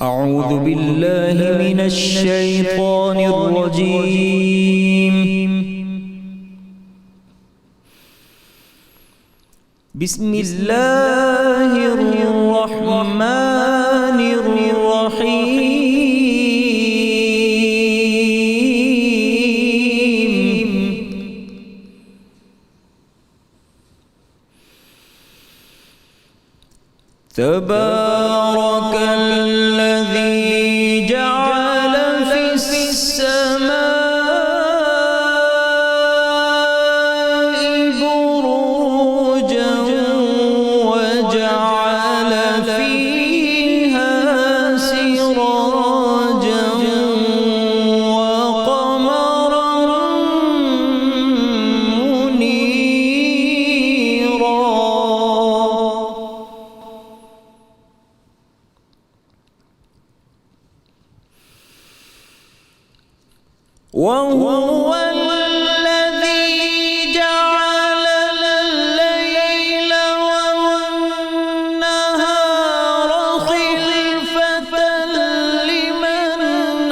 أعوذ بالله من الشيطان الرجيم. بسم الله الرحمن الرحيم. تبارك الذي جعل في السماء بروجا وجعل فيها سراجا وقمرا منيرا. وهو الذي جعل الليل والنهار خلفة لمن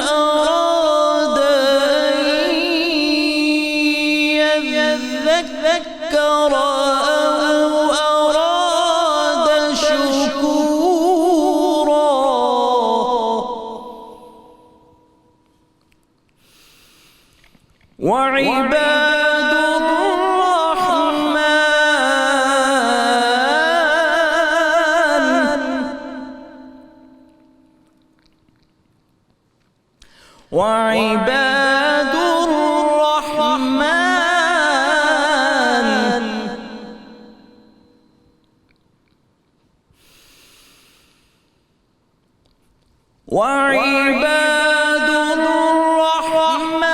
أراد أن يذكر أو أراد شكورا. وعباد الرحمن وعباد الرحمن وعباد الرحمن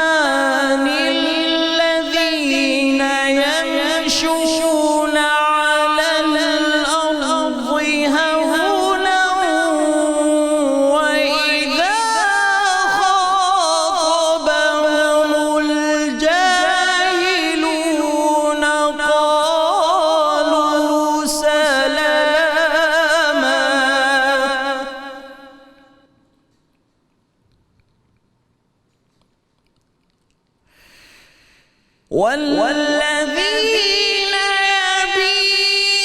الذين يمشون على الأرض هونا وإذا خاطبهم الجاهلون قالوا سلاما. والذين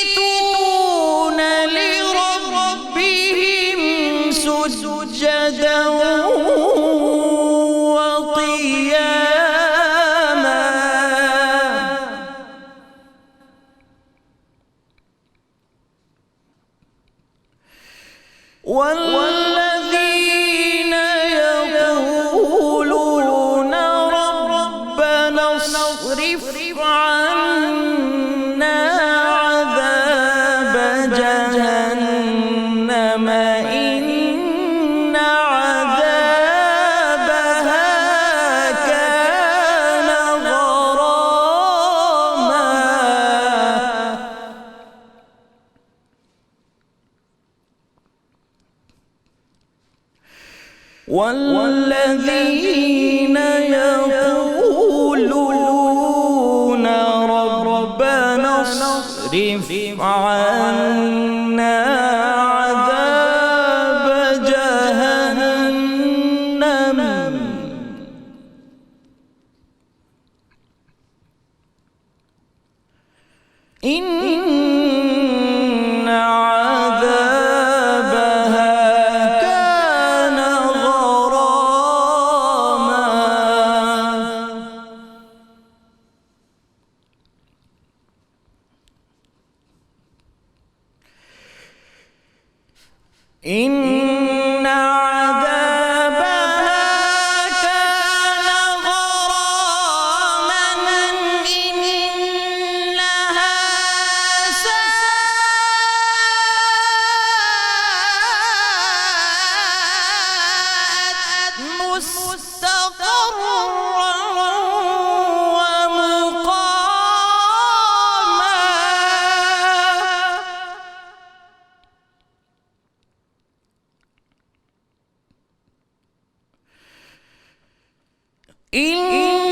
يبيتون لربهم سجدا وقياما. والذين يقولون ربنا اصرف عنا عذاب جهنم إن عذابها كان غراما. والذين يقولون ربنا اصرف عنا عذاب جهنم إن عذابها كان غراما. إن عذابها كان غراما إنها ساءت مستقرا ومقاما. إنها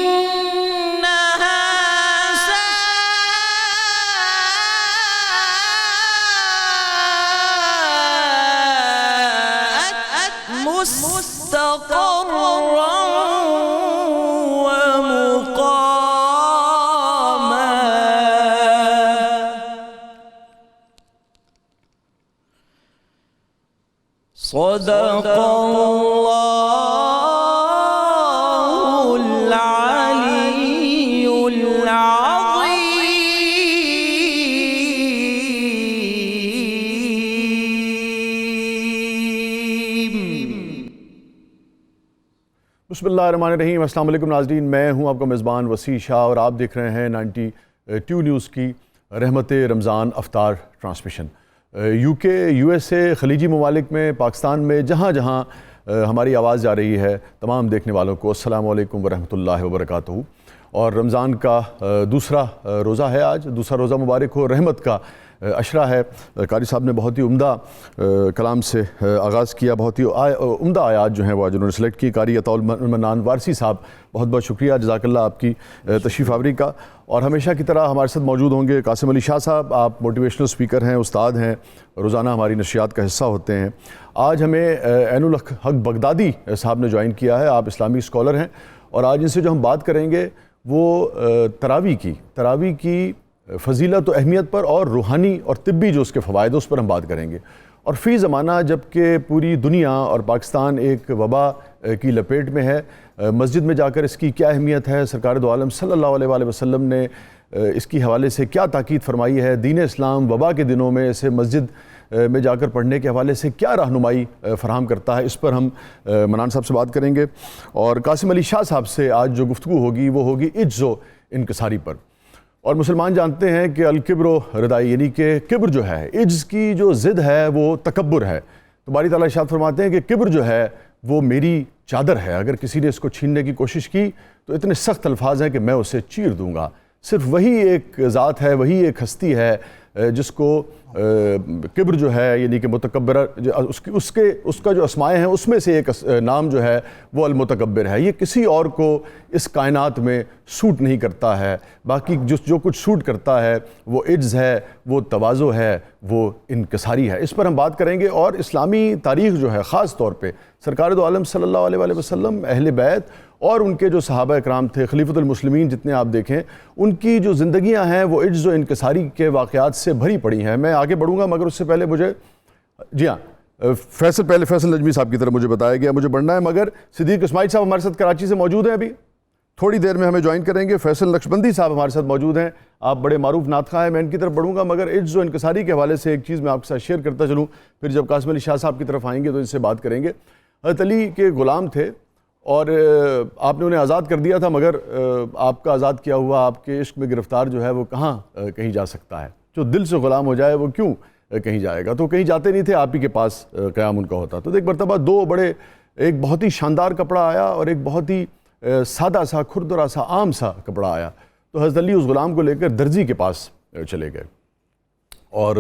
ساءت مستقرا ومقاما. صدق الله العلي العظيم. بسم اللہ الرحمن الرحیم. السلام علیکم ناظرین، میں ہوں آپ کا میزبان وسیع شاہ اور آپ دیکھ رہے ہیں 92 نیوز کی رحمت رمضان افطار ٹرانسمیشن. یو کے، یو ایس اے، خلیجی ممالک میں، پاکستان میں، جہاں جہاں ہماری آواز جا رہی ہے، تمام دیکھنے والوں کو السلام علیکم ورحمۃ اللہ وبرکاتہ. اور رمضان کا دوسرا روزہ ہے آج، دوسرا روزہ مبارک ہو. رحمت کا عشرہ ہے. قاری صاحب نے بہت ہی عمدہ کلام سے آغاز کیا، بہت ہی عمدہ آیات جو ہیں وہ آج انہوں نے سلیکٹ کی. قاری عطاء المنان وارسی صاحب، بہت بہت شکریہ، جزاک اللہ آپ کی تشریف آوری کا. اور ہمیشہ کی طرح ہمارے ساتھ موجود ہوں گے قاسم علی شاہ صاحب. آپ موٹیویشنل اسپیکر ہیں، استاد ہیں، روزانہ ہماری نشریات کا حصہ ہوتے ہیں. آج ہمیں عین الحق بغدادی صاحب نے جوائن کیا ہے. آپ اسلامی اسکالر ہیں اور آج ان سے جو ہم بات کریں گے وہ تراویح کی فضیلت و اہمیت پر اور روحانی اور طبی جو اس کے فوائد ہیں اس پر ہم بات کریں گے. اور فی زمانہ جب کہ پوری دنیا اور پاکستان ایک وبا کی لپیٹ میں ہے، مسجد میں جا کر اس کی کیا اہمیت ہے، سرکار دو عالم صلی اللہ علیہ وآلہ وسلم نے اس کی حوالے سے کیا تاکید فرمائی ہے، دین اسلام وبا کے دنوں میں اسے مسجد میں جا کر پڑھنے کے حوالے سے کیا رہنمائی فراہم کرتا ہے، اس پر ہم منان صاحب سے بات کریں گے. اور قاسم علی شاہ صاحب سے آج جو گفتگو ہوگی وہ ہوگی عجز و انکساری پر. اور مسلمان جانتے ہیں کہ الکبر و ردائی، یعنی کہ کبر جو ہے، عجز کی جو ضد ہے وہ تکبر ہے. تو باری تعالیٰ ارشاد فرماتے ہیں کہ کبر جو ہے وہ میری چادر ہے، اگر کسی نے اس کو چھیننے کی کوشش کی تو اتنے سخت الفاظ ہیں کہ میں اسے چیر دوں گا. صرف وہی ایک ذات ہے، وہی ایک ہستی ہے جس کو کبر جو ہے، یعنی کہ متکبر، اس کا جو اسماء ہیں اس میں سے ایک نام جو ہے وہ المتکبر ہے. یہ کسی اور کو اس کائنات میں سوٹ نہیں کرتا ہے. باقی جو کچھ سوٹ کرتا ہے وہ عجز ہے، وہ تواضع ہے، وہ انکساری ہے. اس پر ہم بات کریں گے. اور اسلامی تاریخ جو ہے، خاص طور پہ سرکار دو عالم صلی اللہ علیہ وآلہ وسلم، اہل بیت اور ان کے جو صحابہ اکرام تھے، خلیفۃ المسلمین جتنے آپ دیکھیں، ان کی جو زندگیاں ہیں وہ عجز و انکساری کے واقعات سے بھری پڑی ہیں. میں آگے بڑھوں گا مگر اس سے پہلے مجھے فیصل نجمی صاحب کی طرف مجھے بتایا گیا مجھے بڑھنا ہے، مگر صدیق اسماعیل صاحب ہمارے ساتھ کراچی سے موجود ہیں، ابھی تھوڑی دیر میں ہمیں جوائن کریں گے. فیصل نقشبندی صاحب ہمارے ساتھ موجود ہیں، آپ بڑے معروف نعت خواں ہیں. میں ان کی طرف بڑھوں گا مگر عجز و انکساری کے حوالے سے ایک چیز میں آپ کے ساتھ شیئر کرتا چلوں، پھر جب قاسم علی شاہ صاحب کی طرف آئیں گے تو ان سے بات کریں گے. حضرت علی کے غلام تھے اور آپ نے انہیں آزاد کر دیا تھا، مگر آپ کا آزاد کیا ہوا آپ کے عشق میں گرفتار جو ہے وہ کہاں کہیں جا سکتا ہے. جو دل سے غلام ہو جائے وہ کیوں کہیں جائے گا. تو کہیں جاتے نہیں تھے، آپ ہی کے پاس قیام ان کا ہوتا. تو ایک مرتبہ ایک بہت ہی شاندار کپڑا آیا اور ایک بہت ہی سادہ سا، کھردرا سا، عام سا کپڑا آیا. تو حضرت علی اس غلام کو لے کر درزی کے پاس چلے گئے اور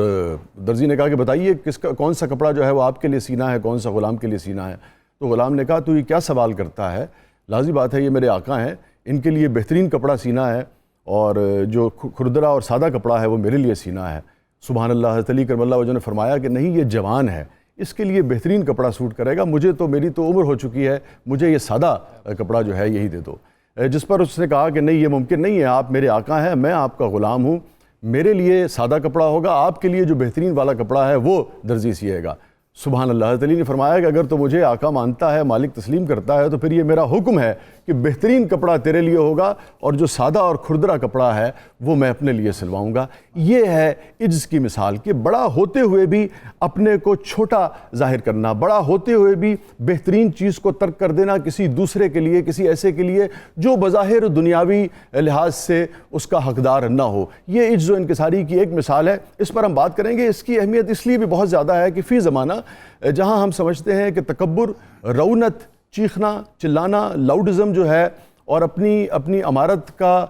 درزی نے کہا کہ بتائیے کون سا کپڑا جو ہے وہ آپ کے لیے سینا ہے، کون سا غلام کے لیے سینا ہے. تو غلام نے کہا تو یہ کیا سوال کرتا ہے، لازم بات ہے یہ میرے آقا ہیں، ان کے لیے بہترین کپڑا سینا ہے اور جو کھردرا اور سادہ کپڑا ہے وہ میرے لیے سینا ہے. سبحان اللہ. حضرت علی کرم اللہ وجہ نے فرمایا کہ نہیں، یہ جوان ہے، اس کے لیے بہترین کپڑا سوٹ کرے گا، میری تو عمر ہو چکی ہے، مجھے یہ سادہ کپڑا جو ہے یہی دے دو. جس پر اس نے کہا کہ نہیں، یہ ممکن نہیں ہے، آپ میرے آقا ہیں، میں آپ کا غلام ہوں، میرے لیے سادہ کپڑا ہوگا، آپ کے لیے جو بہترین والا کپڑا ہے وہ درزی سیے گا. سبحان اللہ. حضرت علی نے فرمایا کہ اگر تو مجھے آقا مانتا ہے، مالک تسلیم کرتا ہے، تو پھر یہ میرا حکم ہے کہ بہترین کپڑا تیرے لیے ہوگا اور جو سادہ اور کھردرا کپڑا ہے وہ میں اپنے لیے سلواؤں گا. یہ ہے عجز کی مثال کہ بڑا ہوتے ہوئے بھی اپنے کو چھوٹا ظاہر کرنا، بڑا ہوتے ہوئے بھی بہترین چیز کو ترک کر دینا کسی دوسرے کے لیے، کسی ایسے کے لیے جو بظاہر دنیاوی لحاظ سے اس کا حقدار نہ ہو. یہ عجز و انکساری کی ایک مثال ہے. اس پر ہم بات کریں گے. اس کی اہمیت اس لیے بھی بہت زیادہ ہے کہ فی زمانہ جہاں ہم سمجھتے ہیں کہ تکبر، رونت، چیخنا، چلانا، لاؤڈزم جو ہے اور اپنی عمارت کا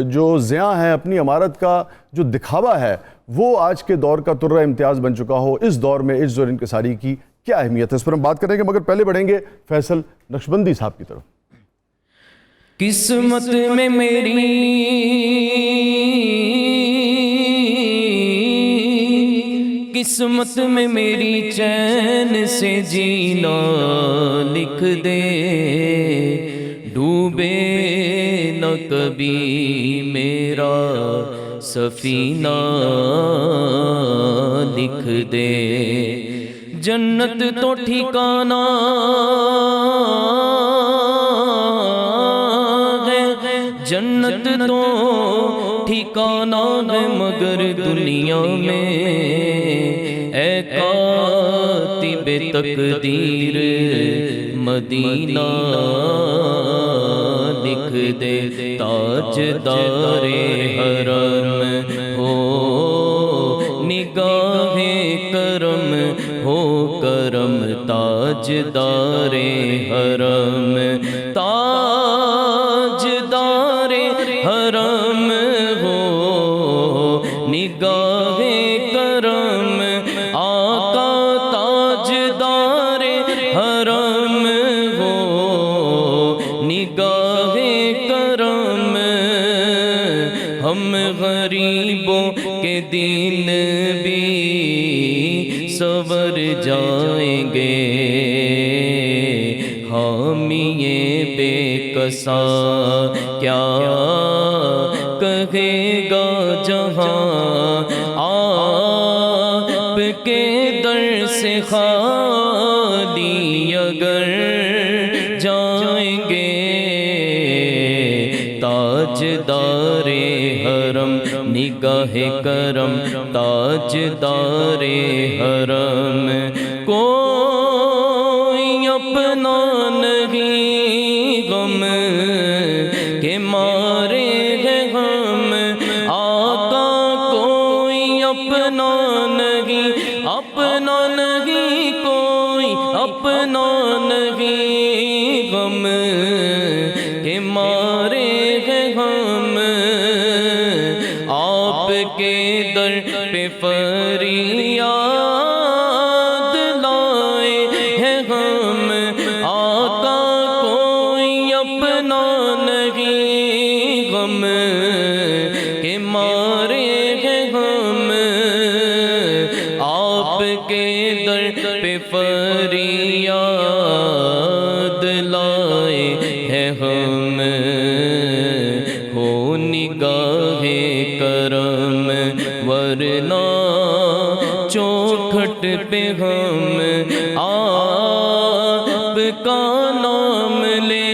جو زیاں ہے، اپنی عمارت کا جو دکھاوا ہے، وہ آج کے دور کا طرہ امتیاز بن چکا ہو. اس دور میں عجز اور انکساری کی کیا اہمیت ہے، اس پر ہم بات کریں گے. مگر پہلے بڑھیں گے فیصل نقشبندی صاحب کی طرف. قسمت میں میری قسمت میں میری چین سے جینا لکھ دے، ڈوبے نہ کبھی میرا سفینہ لکھ دے۔ جنت تو ٹھکانہ ہے، جنت تو ٹھکانہ ہے، مگر دنیا میں اے کاتب تقدیر مدینہ لکھ دے۔ تاجدار حرم ہو نگاہ کرم ہو کرم، تاجدار حرم، تاجدار حرم ہو نگاہ کرم، آقا تاجدار حرم ہو نگاہ کرم۔ ہم غریبوں کے دین بھی سور جائیں گے، حامی بے کسا کیا کہے گا جہاں، آپ کے در سے خالی اگر جائیں گے، تاجدار حرم نگاہ کرم، تاجدار حرم، کوئی اپنا نہیں غم کے مارے ہیں ہم، آقا کوئی اپنا نہیں، اپنا نہیں کوئی اپنا نہیں، غم کے مارے ہیں ہم، آپ کے در پہ فریاد لائے ہیں ہم، آقا کوئی اپنا نہیں، غم کے مارے ہیں ہم، آپ کے در پہ فریاد لائے ہیں ہم، ہو نگاہ کرم ورنہ چوکھٹ پہ ہم آپ کا نام لے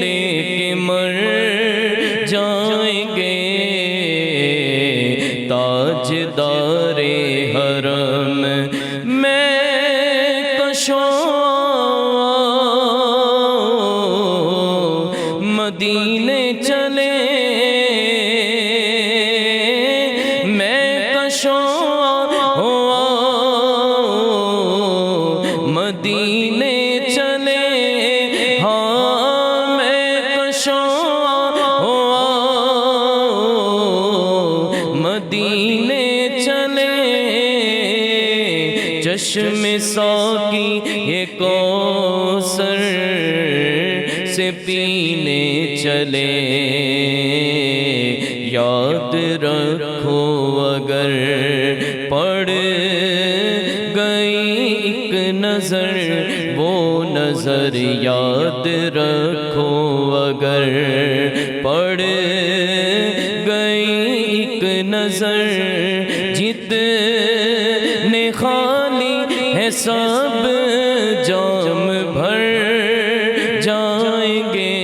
لے کے مر جائیں گے، تاجدار حرم میں کشوں مدینے چلے، میں کشوں مدینے چلے، ہاں میں کشوں مدینے چلے، چشم ساقی یہ کوثر سے پینے چلے، یاد رکھو اگر پڑ گئی ایک نظر، وہ نظر یاد رکھو اگر پڑ گئی ایک نظر، جتنے خالی ہے سب جام بھر جائیں گے،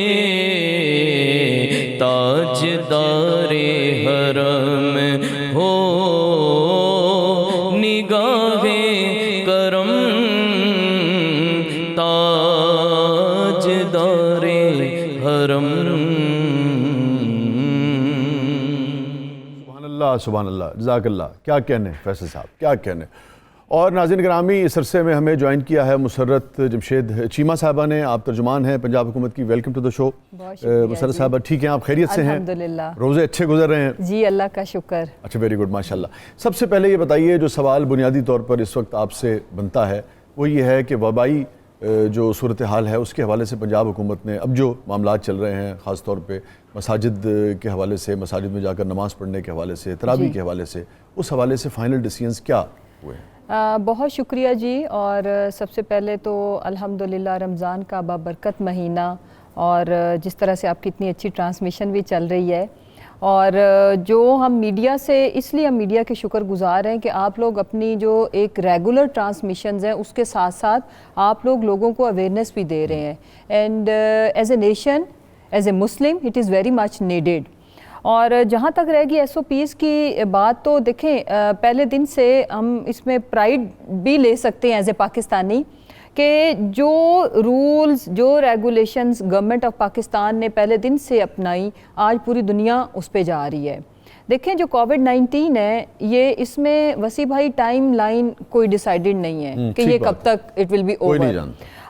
تاجدار حرم ہو نگاہ کرم، تاجدار حرم۔ سبحان اللہ سبحان اللہ، جزاک اللہ، کیا کہنے فیصل صاحب، کیا کہنے۔ اور ناظرین گرامی، اس عرصے میں ہمیں جوائن کیا ہے مسرت جمشید چیمہ صاحبہ نے، آپ ترجمان ہیں پنجاب حکومت کی، ویلکم ٹو دا شو۔ مسرت صاحبہ ٹھیک ہیں، آپ خیریت سے ہیں؟ الحمدللہ، روزے اچھے گزر رہے ہیں؟ جی اللہ کا شکر۔ اچھا، ویری گڈ، ماشاءاللہ۔ سب سے پہلے یہ بتائیے، جو سوال بنیادی طور پر اس وقت آپ سے بنتا ہے وہ یہ ہے کہ وبائی جو صورتحال ہے اس کے حوالے سے پنجاب حکومت نے اب جو معاملات چل رہے ہیں خاص طور پہ مساجد کے حوالے سے، مساجد میں جا کر نماز پڑھنے کے حوالے سے، تراویح کے حوالے سے، اس حوالے سے فائنل ڈیسیژنز کیا ہوئے؟ بہت شکریہ جی. اور سب سے پہلے تو الحمدللہ رمضان کا بابرکت مہینہ، اور جس طرح سے آپ کی اتنی اچھی ٹرانسمیشن بھی چل رہی ہے، اور جو ہم میڈیا سے، اس لیے ہم میڈیا کے شکر گزار ہیں کہ آپ لوگ اپنی جو ایک ریگولر ٹرانسمیشنز ہیں اس کے ساتھ ساتھ آپ لوگوں کو اویئرنیس بھی دے رہے ہیں. And as a nation, as a Muslim, it is very much needed. اور جہاں تک رہ گئی ایس او پیز کی بات، تو دیکھیں پہلے دن سے ہم اس میں پرائیڈ بھی لے سکتے ہیں ایز اے پاکستانی کہ جو رولز، جو ریگولیشنز گورنمنٹ آف پاکستان نے پہلے دن سے اپنائی، آج پوری دنیا اس پہ جا رہی ہے. دیکھیں جو کووڈ-19 ہے، یہ اس میں وسیع بھائی ٹائم لائن کوئی ڈیسائیڈڈ نہیں ہے کہ یہ کب تک اٹ ول بی اوور.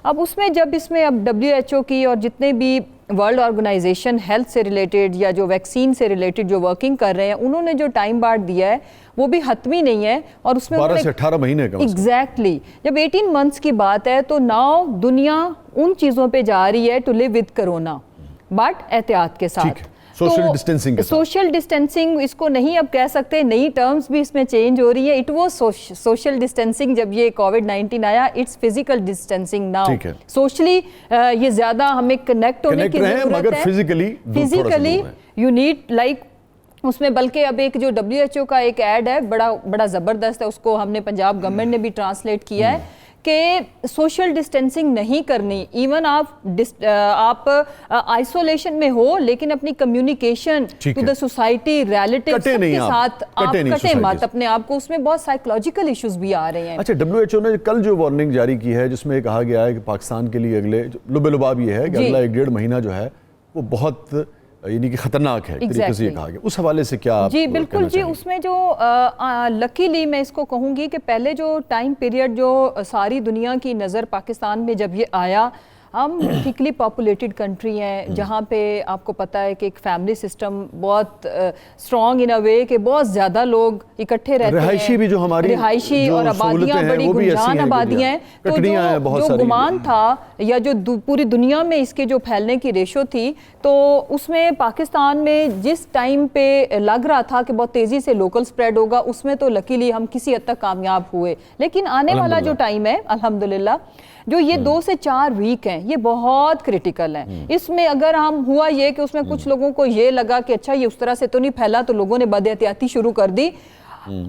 اب اس میں جب اس میں اب WHO کی اور جتنے بھی ورلڈ آرگنائزیشن ہیلتھ سے ریلیٹڈ یا جو ویکسین سے ریلیٹڈ جو ورکنگ کر رہے ہیں، انہوں نے جو ٹائم بارڈ دیا ہے وہ بھی حتمی نہیں ہے، اور اس میں 12 سے 18 مہینے کا ایگزیکٹلی. جب 18 منتھس کی بات ہے تو ناؤ دنیا ان چیزوں پہ جا رہی ہے to live with Corona, but احتیاط کے ساتھ. سوشل ڈسٹینسنگ اس کو نہیں اب کہہ سکتے، نئی ٹرمز بھی اس میں چینج ہو رہی ہے. اٹ واز سوشل ڈسٹینسنگ جب یہ کووڈ-19 آیا، it's physical distancing now. Socially یہ زیادہ ہمیں کنیکٹ ہونے کی ضرورت ہے، فزیکلی یو نیڈ لائک اس میں. بلکہ اب ایک جو WHO کا ایک ایڈ ہے بڑا زبردست ہے، اس کو ہم نے پنجاب گورنمنٹ نے بھی ٹرانسلیٹ کیا ہے کہ سوشل ڈسٹینسنگ نہیں کرنی. ایون آپ آئسولیشن میں ہو لیکن اپنی communication to the society, relatives کے ساتھ آپ کٹے مت اپنے آپ کو. اس میں بہت سائیکولوجیکل ایشوز بھی آ رہے ہیں. اچھا، WHO نے کل جو وارننگ جاری کی ہے جس میں کہا گیا ہے کہ پاکستان کے لیے اگلے لب لباب یہ ہے کہ اگلا 1.5 مہینہ جو ہے وہ بہت یعنی کہ خطرناک ہے طریقے سے یہ کہا گیا، اس حوالے سے کیا آپ جی بالکل جی. اس میں جو لکیلی میں اس کو کہوں گی کہ پہلے جو ٹائم پیریڈ جو ساری دنیا کی نظر پاکستان میں جب یہ آیا، ہم تھکلی پاپولیٹڈ کنٹری ہیں جہاں پہ آپ کو پتہ ہے کہ ایک فیملی سسٹم بہت اسٹرانگ ان اے وے کہ بہت زیادہ لوگ اکٹھے رہتے ہیں، رہائشی بھی جو ہماری رہائشی اور آبادیاں بڑی گنجان آبادیاں ہیں. تو جو گمان تھا یا جو پوری دنیا میں اس کے جو پھیلنے کی ریشو تھی، تو اس میں پاکستان میں جس ٹائم پہ لگ رہا تھا کہ بہت تیزی سے لوکل سپریڈ ہوگا، اس میں تو لکیلی ہم کسی حد تک کامیاب ہوئے. لیکن آنے والا جو ٹائم ہے الحمدللہ، جو یہ 2 سے 4 ویک ہیں، یہ بہت کریٹیکل ہیں. اس میں اگر ہم ہوا یہ کہ اس میں کچھ لوگوں کو یہ لگا کہ اچھا یہ اس طرح سے تو نہیں پھیلا، تو لوگوں نے بد احتیاطی شروع کر دی.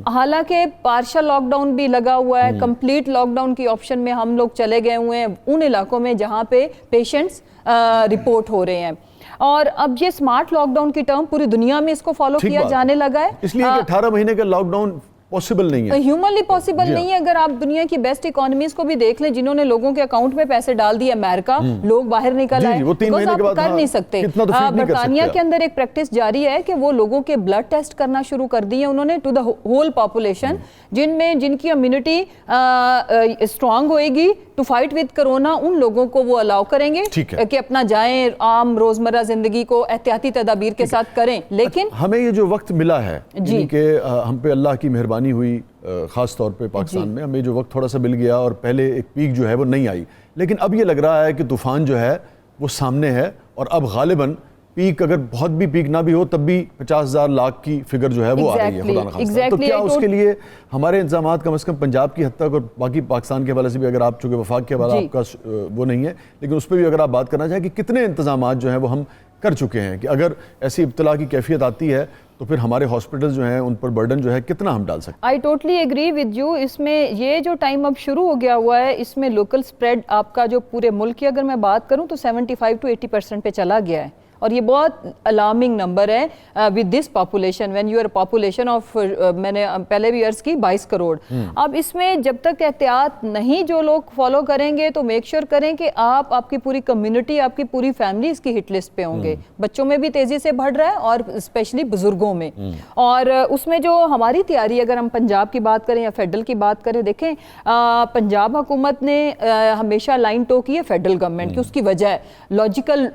حالانکہ پارشل لاک ڈاؤن بھی لگا ہوا ہے، کمپلیٹ لاک ڈاؤن کی آپشن میں ہم لوگ چلے گئے ہوئے ہیں ان علاقوں میں جہاں پہ پیشنٹس رپورٹ ہو رہے ہیں. اور اب یہ سمارٹ لاک ڈاؤن کی ٹرم پوری دنیا میں اس کو فالو کیا جانے لگا ہے، اس لیے کہ 18 مہینے کا لاک ڈاؤن پاسبل نہیں ہے، ہیومنلی پاسبل نہیں ہے. اگر آپ دنیا کی بیسٹ اکانومیز کو بھی دیکھ لیں جنہوں نے لوگوں کے اکاؤنٹ میں پیسے ڈال دیے، امریکا، لوگ باہر نکل آئے، آپ کر نہیں سکتے. برطانیہ کے اندر ایک پریکٹس جاری ہے کہ وہ لوگوں کے بلڈ ٹیسٹ کرنا شروع کر دیے انہوں نے ٹو دا ہول پاپولیشن، جن کی امیونٹی اسٹرانگ ہوئے گی ٹو فائٹ ود کرونا، ان لوگوں کو وہ الاؤ کریں گے کہ اپنا جائیں عام روزمرہ زندگی کو احتیاطی تدابیر کے ساتھ کریں. لیکن ہمیں یہ جو وقت ملا ہے کہ ہم پہ اللہ کی مہربانی ہوئی، خاص طور پہ پاکستان میں ہمیں جو وقت تھوڑا سا مل گیا، اور پہلے ایک پیک جو ہے وہ نہیں آئی، لیکن اب یہ لگ رہا ہے کہ طوفان جو ہے وہ سامنے ہے، اور اب غالباً پیک اگر بہت بھی پیک نہ بھی ہو تب بھی 50,000 لاکھ کی فگر جو ہے وہ آ رہی ہے خدا نخواستہ. تو کیا اس کے لیے ہمارے انتظامات کم از کم پنجاب کی حد تک، اور باقی پاکستان کے حوالے سے بھی اگر آپ چونکہ وفاق کے حوالے آپ کا وہ نہیں ہے، لیکن اس پہ بھی اگر آپ بات کرنا چاہیں کہ کتنے انتظامات جو ہیں وہ ہم کر چکے ہیں کہ اگر ایسی ابتلا کی کیفیت آتی ہے تو پھر ہمارے ہاسپٹل جو ہیں ان پر برڈن جو ہے کتنا ہم ڈال سکتے ہیں؟ I totally agree with you. اس میں یہ جو ٹائم اب شروع ہو گیا ہوا ہے، اس میں لوکل سپریڈ آپ کا جو پورے ملک کی اگر میں بات کروں تو 75 to 80% پہ چلا گیا ہے، اور یہ بہت الارمنگ نمبر ہے with this population when you our population of, میں نے پہلے بھی عرض کی 22 کروڑ. اب اس میں جب تک احتیاط نہیں جو لوگ فالو کریں گے تو میک شیور کریں کہ آپ کی پوری کمیونٹی، آپ کی پوری فیملی اس کی ہٹ لسٹ پہ ہوں گے. بچوں میں بھی تیزی سے بڑھ رہا ہے اور اسپیشلی بزرگوں میں. اور اس میں جو ہماری تیاری، اگر ہم پنجاب کی بات کریں یا فیڈرل کی بات کریں، دیکھیں پنجاب حکومت نے ہمیشہ لائن ٹو کی ہے فیڈرل گورنمنٹ کی. اس کی وجہ ہے لاجیکل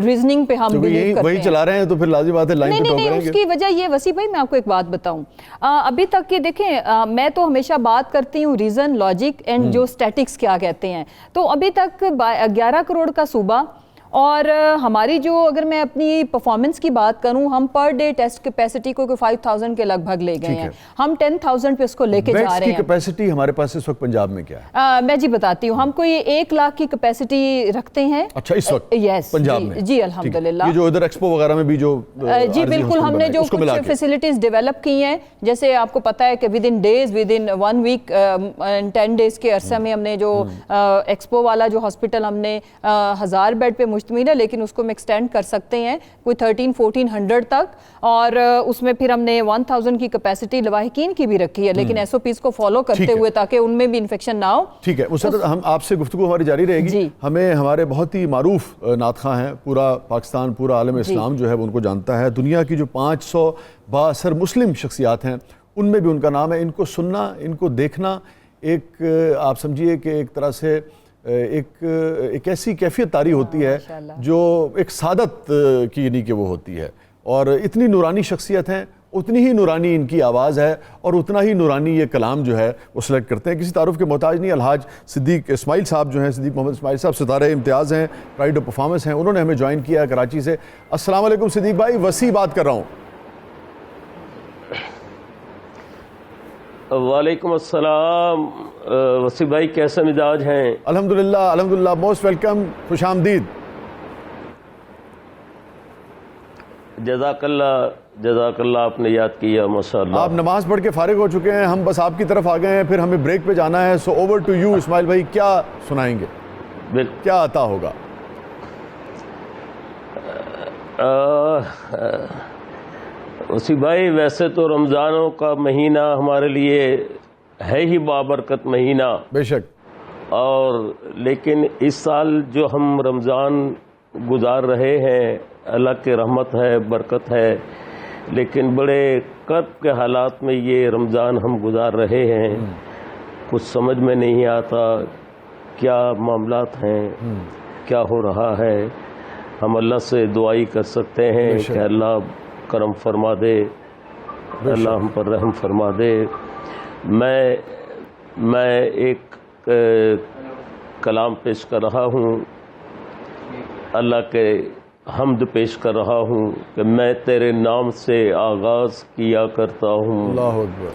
ریزننگ پہ ہم کیونکہ believe کرتے وہی ہیں. چلا رہے ہیں تو پھر لازم بات ہے لائن پہ ٹوک نہیں رہے ہیں. اس کی وجہ یہ وسیع بھائی میں آپ کو ایک بات بتاؤں, ابھی تک کہ دیکھیں میں تو ہمیشہ بات کرتی ہوں ریزن, لاجک اینڈ جو اسٹیٹکس کیا کہتے ہیں. تو ابھی تک 11 کروڑ کا صوبہ, اور ہماری جو اگر میں اپنی پرفارمنس کی بات کروں, ہم پر ڈے ٹیسٹ کیپیسٹی کو 5000 کے لگ بھگ لے گئے ہیں, ہم 10,000 پہ اس کو لے کے جا رہے ہیں. کیپیسٹی ہمارے پاس اس وقت پنجاب میں کیا ہے؟ میں جی بتاتی ہوں, ہم کوئی 1 لاکھ کی کیپیسٹی رکھتے ہیں. اچھا اس وقت یس پنجاب میں؟ جی الحمدللہ. یہ جو ادھر ایکسپو وغیرہ میں بھی جو جی بالکل, ہم نے جو کچھ فیسلٹیز ڈیولپ کی ہیں, جیسے آپ کو پتہ ہے کہ within days, within 1 week, 10 days کے عرصے میں ہم نے جو ایکسپو والا جو ہاسپٹل ہم نے 1000 بیڈ پہ مشتمل ہے, لیکن اس کو ہم ایکسٹینڈ کر سکتے ہیں کوئی 1300-1400 تک, اور اس میں پھر ہم نے 1000 کی کیپیسٹی لواحقین کی بھی رکھی ہے, لیکن ایس او پیز کو فالو کرتے ہوئے تاکہ ان میں بھی انفیکشن نہ ہو. ٹھیک ہے مسرت, ہم آپ سے گفتگو ہماری جاری رہے گی. ہمیں ہمارے بہت ہی معروف نعت خواں ہیں, پورا پاکستان, پورا عالم اسلام جو ہے وہ ان کو جانتا ہے. دنیا کی جو 500 بااثر مسلم شخصیات ہیں ان میں بھی ان کا نام ہے. ان کو سننا, ان کو دیکھنا ایک آپ سمجھیے کہ ایک طرح سے ایک ایسی کیفیت طاری ہوتی ہے جو ایک سعادت کی یعنی کہ وہ ہوتی ہے. اور اتنی نورانی شخصیت ہیں, اتنی ہی نورانی ان کی آواز ہے, اور اتنا ہی نورانی یہ کلام جو ہے وہ سلیکٹ کرتے ہیں. کسی تعارف کے محتاج نہیں. الحاج صدیق اسماعیل صاحب جو ہیں, صدیق محمد اسماعیل صاحب ستارہ امتیاز ہیں, پرائڈ آف پرفارمنس ہیں, انہوں نے ہمیں جوائن کیا کراچی سے. السلام علیکم صدیق بھائی, وسیع بات کر رہا ہوں. وعلیکم السلام وسیع بھائی, کیسے مزاج ہیں؟ الحمدللہ الحمدللہ, موسٹ ویلکم, خوش آمدید. جزاک اللہ, آپ نے یاد کیا ماشاءاللہ. آپ نماز پڑھ کے فارغ ہو چکے ہیں, ہم بس آپ کی طرف آ گئے ہیں, پھر ہمیں بریک پہ جانا ہے. سو اوور ٹو یو اسماعیل بھائی, کیا سنائیں گے, کیا عطا ہوگا؟ وسیع بھائی ویسے تو رمضانوں کا مہینہ ہمارے لیے ہے ہی بابرکت مہینہ, بے شک, اور لیکن اس سال جو ہم رمضان گزار رہے ہیں اللہ کی رحمت ہے, برکت ہے, لیکن بڑے کرب کے حالات میں یہ رمضان ہم گزار رہے ہیں. کچھ سمجھ میں نہیں آتا کیا معاملات ہیں, کیا ہو رہا ہے. ہم اللہ سے دعائی کر سکتے ہیں کہ اللہ کرم فرما دے, اللہ ہم پر رحم فرما دے. میں ایک کلام پیش کر رہا ہوں, اللہ کے حمد پیش کر رہا ہوں کہ میں تیرے نام سے آغاز کیا کرتا ہوں. اللہ اکبر.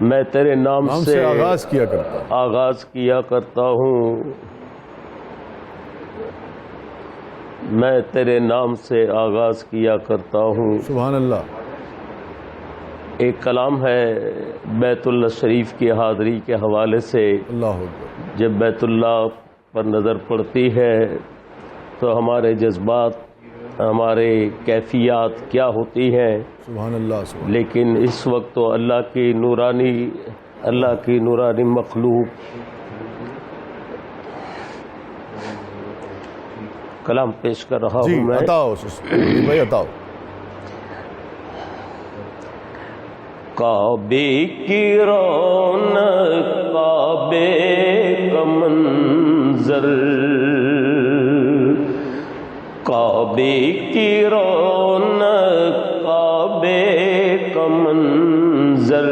میں تیرے نام سے آغاز کیا کرتا ہوں. میں تیرے نام سے آغاز کیا کرتا ہوں. سبحان اللہ. ایک کلام ہے بیت اللہ شریف کی حاضری کے حوالے سے. اللہ اکبر. جب بیت اللہ پر نظر پڑتی ہے تو ہمارے جذبات, ہمارے کیفیات کیا ہوتی ہیں. سبحان اللہ. لیکن اس وقت تو اللہ کی نورانی مخلوق کلام پیش کر رہا ہوں میں. بھائی عطاؤ. کعبے کی رونق, کعبے کا منظر, کعبے کی رونق, کعبے کا منظر.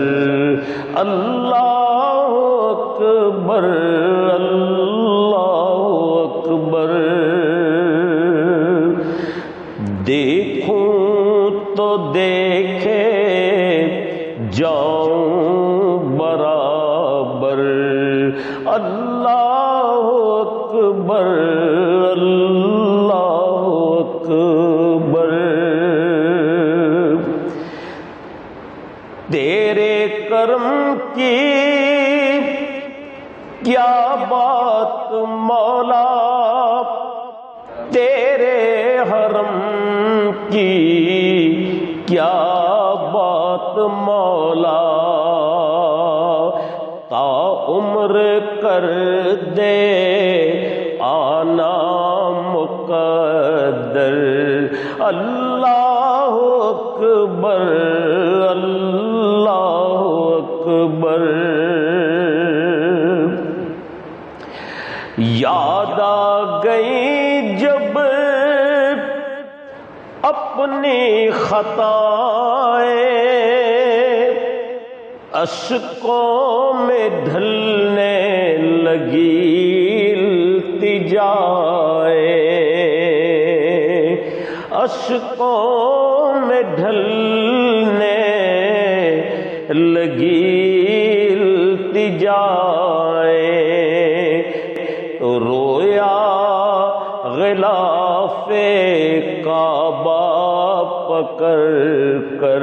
اللہ اکبر, اللہ اکبر. دیکھوں تو دیکھے جاؤں برابر. اللہ اکبر, اللہ اکبر. تیرے کرم کی کیا بات مولا, تیرے حرم کی کیا بات مولا. تا عمر کر دے آنا مقدر. اللہ اکبر, اللہ اکبر. یاد آ گئی جب اپنی خطائیں اشکوں میں ڈھلنے لگی التجائیں، اشکوں میں ڈھلنے لگی التجائیں، تو رویا غلاف کعبہ پکڑ کر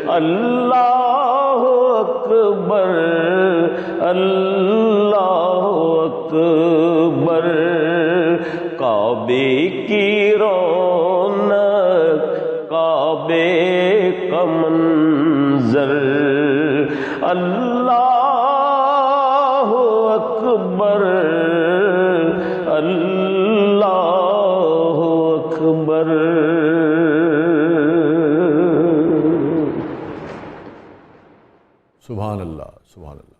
اللہ اکبر اللہ اکبر، کعبے کی رونق کعبے کا منظر، اللہ اکبر اللہ اکبر۔ سبحان اللہ سبحان اللہ،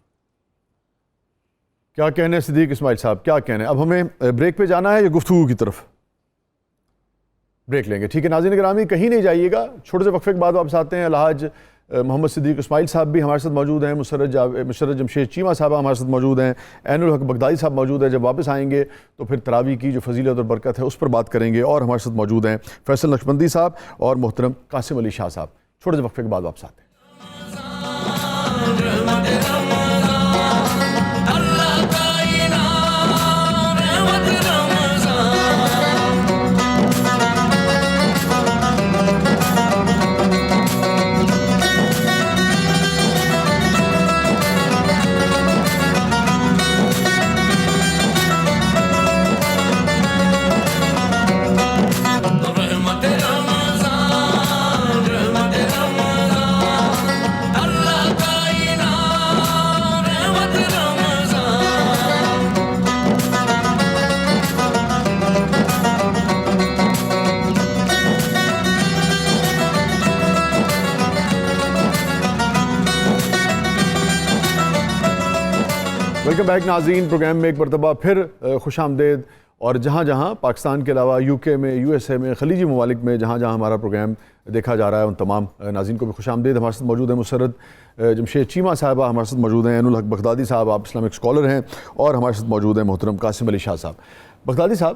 کیا کہنے صدیق اسماعیل صاحب، کیا کہنے۔ اب ہمیں بریک پہ جانا ہے یا گفتگو کی طرف؟ بریک لیں گے، ٹھیک ہے ناظرین گرامی، کہیں نہیں جائیے گا، چھوٹے سے وقفے کے بعد واپس آتے ہیں۔ الحاج محمد صدیق اسماعیل صاحب بھی ہمارے ساتھ موجود ہیں، مسرت جمشید چیمہ صاحبہ ہمارے ساتھ موجود ہیں، عین الحق بغدادی صاحب موجود ہیں۔ جب واپس آئیں گے تو پھر تراویح کی جو فضیلت اور برکت ہے اس پر بات کریں گے، اور ہمارے ساتھ موجود ہیں فیصل نقشبندی صاحب اور محترم قاسم علی شاہ صاحب۔ چھوٹے سے وقفے کے بعد واپس آتے ہیں۔ ویلکم بیک ناظرین، پروگرام میں ایک مرتبہ پھر خوش آمدید۔ اور جہاں جہاں پاکستان کے علاوہ یو کے میں، یو ایس اے میں، خلیجی ممالک میں جہاں جہاں ہمارا پروگرام دیکھا جا رہا ہے ان تمام ناظرین کو بھی خوش آمدید۔ ہمارے ساتھ موجود ہیں مسرت جمشید چیمہ صاحبہ، ہمارے ساتھ موجود ہیں عین الحق بغدادی صاحب، آپ اسلامک اسکالر ہیں، اور ہمارے ساتھ موجود ہیں محترم قاسم علی شاہ صاحب۔ بغدادی صاحب،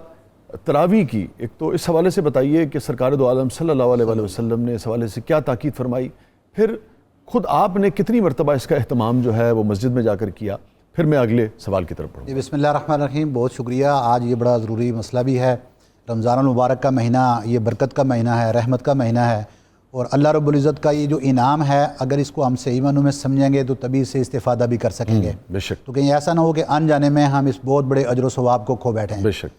تراویح کی ایک تو اس حوالے سے بتائیے کہ سرکار دو عالم صلی اللہ علیہ وآلہ وسلم نے اس حوالے سے کیا تاکید فرمائی، پھر خود آپ نے کتنی مرتبہ اس کا اہتمام جو ہے وہ مسجد میں جا کر کیا، پھر میں اگلے سوال کی طرف پڑھوں۔ بسم اللہ الرحمن الرحیم، بہت شکریہ۔ آج یہ بڑا ضروری مسئلہ بھی ہے، رمضان المبارک کا مہینہ، یہ برکت کا مہینہ ہے، رحمت کا مہینہ ہے، اور اللہ رب العزت کا یہ جو انعام ہے، اگر اس کو ہم صحیح معنوں میں سمجھیں گے تو تبھی سے استفادہ بھی کر سکیں گے۔ بے شک، تو کہیں ایسا نہ ہو کہ ان جانے میں ہم اس بہت بڑے اجر و ثواب کو کھو بیٹھیں۔ بے شک۔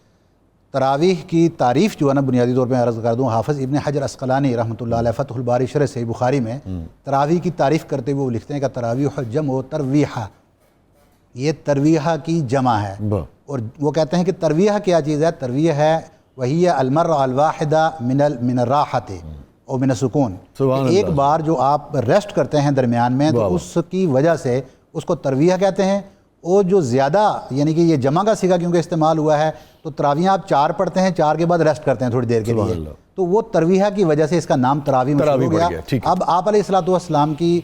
تراویح کی تعریف جو ہے نا، بنیادی طور پہ عرض کر دوں، حافظ ابن حجر عسقلانی رحمۃ اللہ علیہ فتح الباری شرح صحیح بخاری میں تراویح کی تعریف کرتے ہوئے وہ لکھتے ہیں کہ تراویح جمع و ترویحہ، یہ ترویحہ کی جمع ہے، اور وہ کہتے ہیں کہ ترویحہ کیا چیز ہے؟ ترویح ہے وہی المرہ الواحدہ من الراحۃ اور من السکون، ایک بار جو آپ ریسٹ کرتے ہیں درمیان میں تو اس کی وجہ سے اس کو ترویحہ کہتے ہیں۔ اور جو زیادہ یعنی کہ یہ جمع کا صیغہ کیونکہ استعمال ہوا ہے، تو تراویح آپ 4 پڑھتے ہیں، 4 کے بعد ریسٹ کرتے ہیں تھوڑی دیر کے لیے، تو وہ ترویحہ کی وجہ سے اس کا نام تراویح مشہور ہو گیا۔ اب آپ علیہ الصلوۃ والسلام کی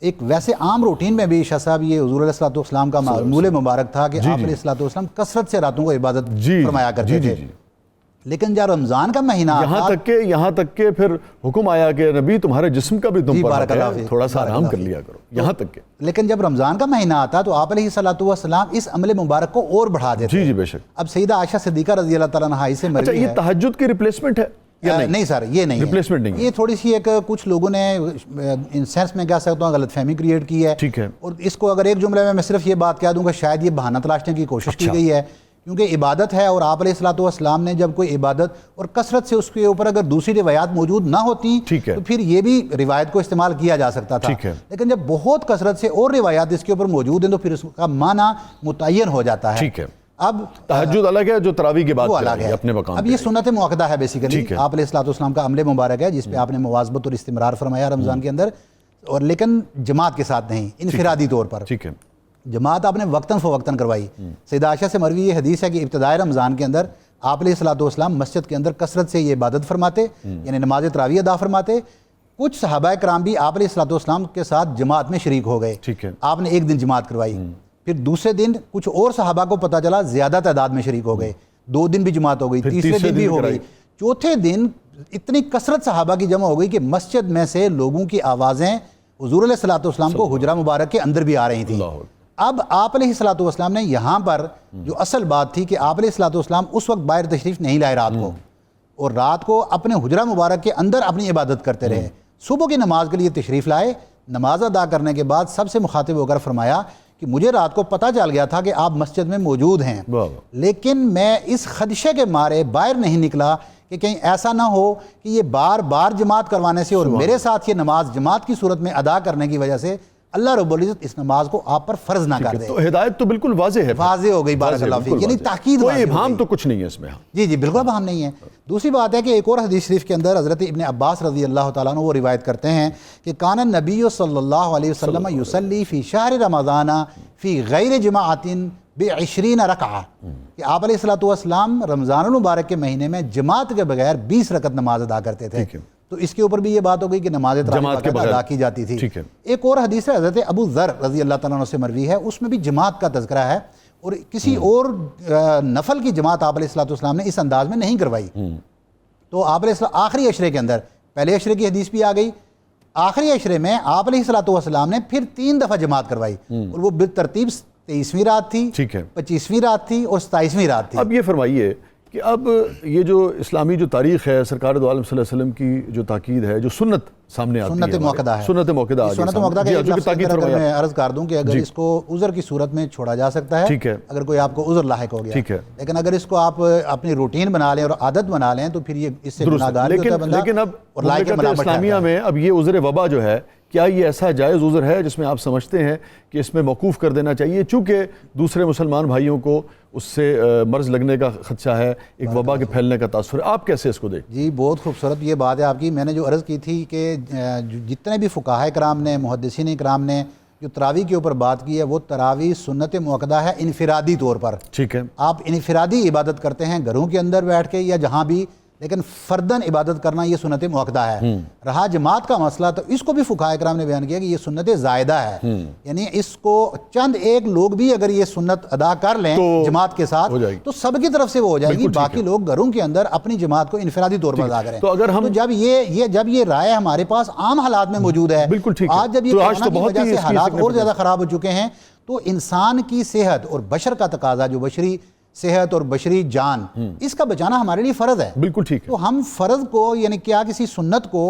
ایک ویسے عام روٹین میں بھی شاہ صاحب یہ حضور علیہ الصلوۃ والسلام کا معمول مبارک تھا کہ آپ علیہ الصلوۃ والسلام کثرت سے راتوں کو عبادت فرمایا کرتے تھے، لیکن جب رمضان کا مہینہ یہاں تک کہ پھر حکم آیا کہ نبی تمہارے جسم کا بھی تم پر تھوڑا سا آرام کر لیا کرو، یہاں تک کہ لیکن جب رمضان کا مہینہ آتا تو آپ علیہ الصلوۃ والسلام اس عمل مبارک کو اور بڑھا دیتے۔ جی بے شک۔ اب سیدہ عائشہ صدیقہ رضی اللہ تعالیٰ عنہا سے مروی ہے، یہ تہجد کی ریپلیسمنٹ ہے؟ نہیں سر، یہ نہیں ریپلیسمنٹ نہیں، یہ تھوڑی سی ایک کچھ لوگوں نے ان سینس میں کہہ سکتا ہوں غلط فہمی کریٹ کی ہے، ٹھیک ہے، اور اس کو اگر ایک جملے میں صرف یہ بات کہہ دوں کہ شاید یہ بہانہ تلاشنے کی کوشش کی گئی ہے، کیونکہ عبادت ہے، اور آپ علیہ الصلوۃ والسلام نے جب کوئی عبادت اور کثرت سے اس کے اوپر اگر دوسری روایات موجود نہ ہوتی تو پھر یہ بھی روایت کو استعمال کیا جا سکتا تھا، لیکن جب بہت کثرت سے اور روایات اس کے اوپر موجود ہیں تو پھر اس کا معنی متعین ہو جاتا ہے۔ ٹھیک ہے، اب تہجد الگ ہے جو تراویح کے بعد اپنے مقام۔ اب یہ سنت موقدہ ہے بیسیکلی، آپ علیہ الصلوۃ والسلام کا عمل مبارک ہے جس پہ آپ نے مواظبت اور استمرار فرمایا رمضان کے اندر، اور لیکن جماعت کے ساتھ نہیں، انفرادی طور پر۔ ٹھیک ہے، جماعت آپ نے وقتاً فوقتاً کروائی۔ سیدہ عائشہ سے مروی یہ حدیث ہے کہ ابتدائے رمضان کے اندر آپ علیہ الصلوۃ والسلام مسجد کے اندر کثرت سے یہ عبادت فرماتے، یعنی نماز تراویح ادا فرماتے۔ کچھ صحابہ کرام بھی آپ علیہ الصلوۃ والسلام کے ساتھ جماعت میں شریک ہو گئے، ٹھیک ہے، آپ نے ایک دن جماعت کروائی، پھر دوسرے دن کچھ اور صحابہ کو پتہ چلا زیادہ تعداد میں شریک ہو گئے، 2 دن بھی جماعت ہو گئی، تیسرے دن بھی ہو گئی، چوتھے دن اتنی کثرت صحابہ کی جمع ہو گئی کہ مسجد میں سے لوگوں کی آوازیں حضور علیہ الصلوۃ والسلام کو حجرہ مبارک کے اندر بھی آ رہی تھیں۔ اب آپ علیہ الصلوۃ والسلام نے یہاں پر جو اصل بات تھی کہ آپ علیہ الصلوۃ والسلام اس وقت باہر تشریف نہیں لائے رات کو، اور رات کو اپنے حجرہ مبارک کے اندر اپنی عبادت کرتے رہے، صبح کی نماز کے لیے تشریف لائے، نماز ادا کرنے کے بعد سب سے مخاطب ہو کر فرمایا کہ مجھے رات کو پتہ چل گیا تھا کہ آپ مسجد میں موجود ہیں، لیکن میں اس خدشے کے مارے باہر نہیں نکلا کہ کہیں ایسا نہ ہو کہ یہ بار بار جماعت کروانے سے اور میرے ساتھ یہ نماز جماعت کی صورت میں ادا کرنے کی وجہ سے اللہ رب العزت اس نماز کو آپ پر فرض نہ کر دے۔ تو ہدایت تو بالکل واضح ہے، واضح ہو گئی، بارک اللہ فیک، یعنی تاکید، کوئی ابہام تو کچھ نہیں ہے اس میں۔ جی جی بالکل ابہام نہیں ہے۔ دوسری بات ہے کہ ایک اور حدیث شریف کے اندر حضرت ابن عباس رضی اللہ تعالیٰ عنہ وہ روایت کرتے ہیں کہ کان النبی صلی اللہ علیہ وسلم یصلی فی شہر رمضان فی غیر جماعت ب20 رکعہ، کہ آپ علیہ الصلوۃ والسلام رمضان المبارک کے مہینے میں جماعت کے بغیر 20 رکعت نماز ادا کرتے تھے، تو اس کے اوپر بھی یہ بات ہو گئی کہ نماز تراویح ادا کی جاتی تھی۔ ایک اور حدیث ہے حضرت ابو ذر رضی اللہ تعالیٰ عنہ سے مروی ہے، اس میں بھی جماعت کا تذکرہ ہے، اور کسی اور نفل کی جماعت آپ علیہ الصلوۃ والسلام نے اس انداز میں نہیں کروائی۔ تو آپ علیہ السلام آخری عشرے کے اندر، پہلے عشرے کی حدیث بھی آ گئی، آخری عشرے میں آپ علیہ الصلوۃ والسلام نے پھر 3 دفعہ جماعت کروائی، اور وہ بالترتیب 23ویں رات تھی، 25ویں رات تھی اور 27ویں رات تھی۔ اب یہ فرمائیے کہ اب یہ جو اسلامی جو تاریخ ہے، سرکار دو عالم صلی اللہ علیہ وسلم کی جو تاکید ہے، جو سنت سامنے آتی ہے، سنت موقدہ ہے، سنت موقدہ آگے سنت موقدہ کا ایک لفظ اگر میں عرض کر دوں کہ اگر اس کو عذر کی صورت میں چھوڑا جا سکتا ہے، اگر کوئی آپ کو عذر لاحق ہو گیا، لیکن اگر اس کو آپ اپنی روٹین بنا لیں اور عادت بنا لیں تو پھر یہ اس سے گناہگار ہوتا ہے بندہ۔ لیکن اب مملکت اسلامیہ میں اب یہ عذر وبا جو ہے، کیا یہ ایسا جائز عذر ہے جس میں آپ سمجھتے ہیں کہ اس میں موقوف کر دینا چاہیے، چونکہ دوسرے مسلمان بھائیوں کو اس سے مرض لگنے کا خدشہ ہے، ایک وبا کے پھیلنے کا تاثر ہے، آپ کیسے اس کو دیکھیں؟ جی بہت خوبصورت یہ بات ہے آپ کی۔ میں نے جو عرض کی تھی کہ جتنے بھی فقہاء کرام نے، محدثین کرام نے جو تراویح کے اوپر بات کی ہے، وہ تراویح سنت موقدہ ہے انفرادی طور پر، ٹھیک ہے، آپ انفرادی عبادت کرتے ہیں گھروں کے اندر بیٹھ کے یا جہاں بھی، لیکن فردن عبادت کرنا یہ سنت موقدہ ہے۔ رہا جماعت کا مسئلہ تو اس کو بھی فقہاء کرام نے بیان کیا کہ یہ سنت زائدہ ہے، یعنی اس کو چند ایک لوگ بھی اگر یہ سنت ادا کر لیں جماعت کے ساتھ تو سب کی طرف سے وہ ہو جائے گی، باقی لوگ گھروں کے اندر اپنی جماعت کو انفرادی طور پر ادا کریں۔ تو اگر ہم جب یہ رائے ہمارے پاس عام حالات میں موجود ہے، آج جب یہ کورونا کی وجہ سے حالات اور زیادہ خراب ہو چکے ہیں، تو انسان کی صحت اور بشر کا تقاضا، جو بشری صحت اور بشری جان، اس کا بچانا ہمارے لیے فرض ہے۔ بالکل ٹھیک ہے۔ تو ہم فرض کو، یعنی کیا کسی سنت کو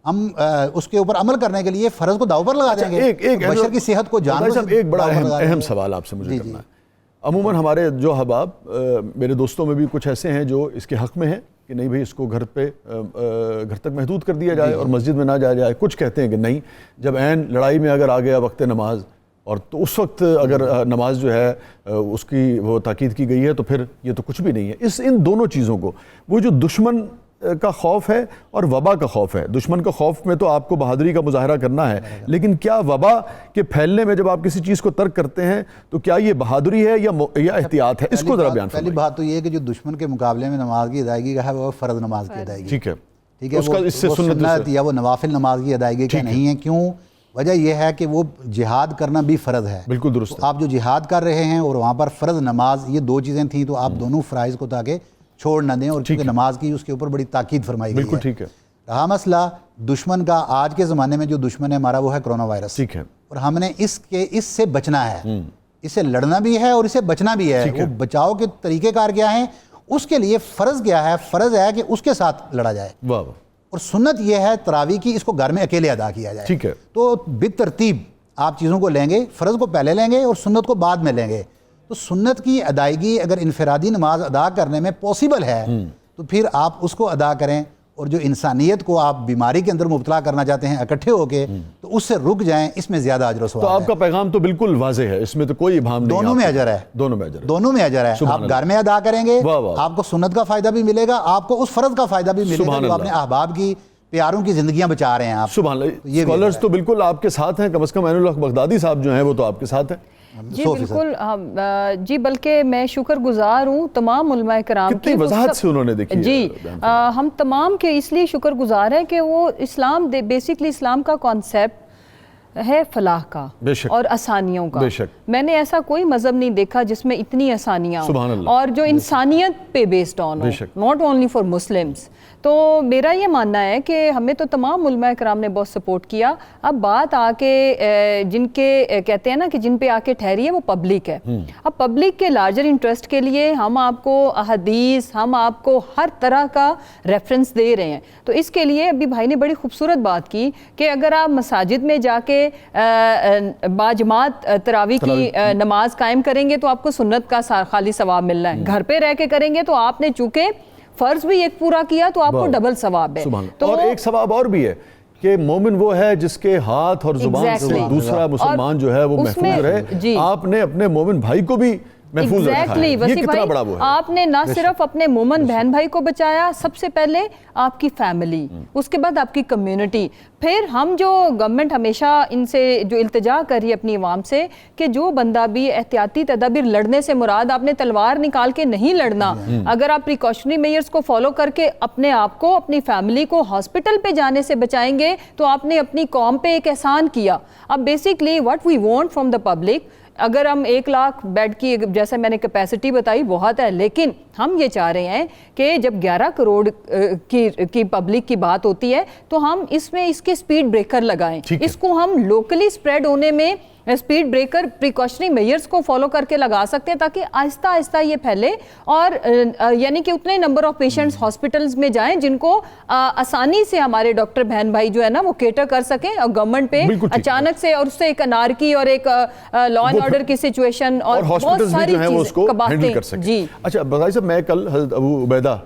ہم اس کے اوپر عمل کرنے کے لیے فرض کو داؤ پر لگا دیں گے؟ بشر کی صحت کو جان کو ایک بڑا اہم سوال آپ سے مجھے کرنا ہے۔ عموماً ہمارے جو احباب، میرے دوستوں میں بھی کچھ ایسے ہیں جو اس کے حق میں ہیں کہ نہیں بھائی اس کو گھر تک محدود کر دیا جائے اور مسجد میں نہ جایا جائے، کچھ کہتے ہیں کہ نہیں، جب عین لڑائی میں اگر آ گیا وقت نماز اور تو اس وقت اگر نماز جو ہے اس کی وہ تاکید کی گئی ہے تو پھر یہ تو کچھ بھی نہیں ہے۔ ان دونوں چیزوں کو، وہ جو دشمن کا خوف ہے اور وبا کا خوف ہے، دشمن کا خوف میں تو آپ کو بہادری کا مظاہرہ کرنا ہے، لیکن کیا وبا کے پھیلنے میں جب آپ کسی چیز کو ترک کرتے ہیں تو کیا یہ بہادری ہے یا احتیاط ہے؟ اس کو ذرا بیان فرمائیں۔ پہلی بات تو یہ ہے کہ جو دشمن کے مقابلے میں نماز کی ادائیگی کا ہے وہ فرض نماز کی ادائیگی، ٹھیک ہے، ٹھیک ہے، وہ سنت یا وہ نوافل نماز کی ادائیگی کا نہیں ہے۔ کیوں؟ وجہ یہ ہے کہ وہ جہاد کرنا بھی فرض ہے، بالکل درست۔ آپ جو جہاد کر رہے ہیں اور وہاں پر فرض نماز، یہ 2 چیزیں تھیں، تو آپ دونوں فرائض کو تاکہ چھوڑ نہ دیں، اور چونکہ نماز کی اس کے اوپر بڑی تاکید فرمائی گئی ہے۔ بالکل ٹھیک ہے۔ رہا مسئلہ دشمن کا، آج کے زمانے میں جو دشمن ہے ہمارا وہ ہے کرونا وائرس، ٹھیک ہے، اور ہم نے اس سے بچنا ہے، اس سے لڑنا بھی ہے اور اسے بچنا بھی ہے۔ وہ بچاؤ کے طریقہ کار کیا ہیں، اس کے لیے فرض کیا ہے؟ فرض ہے کہ اس کے ساتھ لڑا جائے، اور سنت یہ ہے تراویح کی، اس کو گھر میں اکیلے ادا کیا جائے، ٹھیک ہے۔ تو بالترتیب آپ چیزوں کو لیں گے، فرض کو پہلے لیں گے اور سنت کو بعد میں لیں گے۔ تو سنت کی ادائیگی اگر انفرادی نماز ادا کرنے میں پاسبل ہے تو پھر آپ اس کو ادا کریں، اور جو انسانیت کو آپ بیماری کے اندر مبتلا کرنا چاہتے ہیں اکٹھے ہو کے، تو اس سے رک جائیں، اس میں زیادہ اجر و ثواب ہے۔ تو آپ کا پیغام تو بالکل واضح ہے، اس میں تو کوئی ابہام نہیں۔ دونوں میں اجر ہے، دونوں میں اجر ہے، دونوں میں اجر ہے۔ آپ گھر میں ادا کریں گے، آپ کو سنت کا فائدہ بھی ملے گا، آپ کو اس فرض کا فائدہ بھی ملے گا جو اپنے احباب کی، پیاروں کی زندگیاں بچا رہے ہیں آپ۔ سبحان اللہ۔ اسکالرز تو بالکل آپ کے ساتھ ہیں، کم از کم عین الحق بغدادی صاحب جو ہیں وہ تو آپ کے ساتھ ہیں۔ جی بالکل جی، بلکہ میں شکر گزار ہوں تمام علماء کرام کتنی وضاحت سے انہوں نے دیکھی ہے جی ہم تمام کے اس لیے شکر گزار ہیں کہ وہ اسلام بیسکلی اسلام کا کانسیپٹ ہے فلاح کا اور آسانیوں کا. میں نے ایسا کوئی مذہب نہیں دیکھا جس میں اتنی آسانیاں ہوں اور جو انسانیت پہ based on who, not only for Muslims. تو میرا یہ ماننا ہے کہ ہمیں تو تمام علماء کرام نے بہت سپورٹ کیا. اب بات آ کے جن کے کہتے ہیں نا کہ جن پہ آ کے ٹھہری ہے وہ پبلک ہے. اب پبلک کے لارجر انٹرسٹ کے لیے ہم آپ کو احادیث، ہم آپ کو ہر طرح کا ریفرنس دے رہے ہیں. تو اس کے لیے ابھی بھائی نے بڑی خوبصورت بات کی کہ اگر آپ مساجد میں جا کے باجماعت تراویح کی نماز قائم کریں گے تو آپ کو سنت کا خالی ثواب مل رہا ہے. گھر پہ رہ کے کریں گے تو آپ نے چونکہ فرض بھی ایک پورا کیا تو آپ کو ڈبل ثواب ہے. اور ایک ثواب اور بھی ہے کہ مومن وہ ہے جس کے ہاتھ اور زبان سے دوسرا مسلمان جو ہے وہ محفوظ رہے. آپ نے اپنے مومن بھائی کو بھی محفوظ رکھا ہے. یہ کتنا بڑا وہ ہے. آپ نے نہ صرف اپنے مومن بہن بھائی کو بچایا، سب سے پہلے آپ کی فیملی، اس کے بعد آپ کی کمیونٹی. پھر ہم جو گورنمنٹ ہمیشہ ان سے جو التجا کر رہی ہے اپنی عوام سے کہ جو بندہ بھی احتیاطی تدابیر، لڑنے سے مراد آپ نے تلوار نکال کے نہیں لڑنا. اگر آپ پریکاشنری میئرز کو فالو کر کے اپنے آپ کو، اپنی فیملی کو ہاسپٹل پہ جانے سے بچائیں گے تو آپ نے اپنی قوم پہ ایک احسان کیا. اب basically what we want from the public, اگر ہم 1 لاکھ بیڈ کی جیسے میں نے کیپیسٹی بتائی بہت ہے، لیکن ہم یہ چاہ رہے ہیں کہ جب 11 کروڑ کی پبلک کی بات ہوتی ہے تو ہم اس میں اس کے سپیڈ بریکر لگائیں. اس کو ہم لوکلی سپریڈ ہونے میں سپیڈ بریکر پریکاشنری میئرز کو فالو کر کے لگا سکتے ہیں تاکہ آہستہ آہستہ یہ پھیلے اور یعنی کہ اتنے نمبر آف پیشنٹس ہاسپٹلز میں جائیں جن کو آسانی سے ہمارے ڈاکٹر بہن بھائی جو ہے نا وہ کیٹر کر سکیں. اور گورنمنٹ پہ اچانک سے اور اس سے ایک انارکی اور ایک لا اینڈ آرڈر کی سچویشن اور بہت ساری چیزیں. جی اچھا بغائی صاحب، میں کل حضرت ابو عبیدہ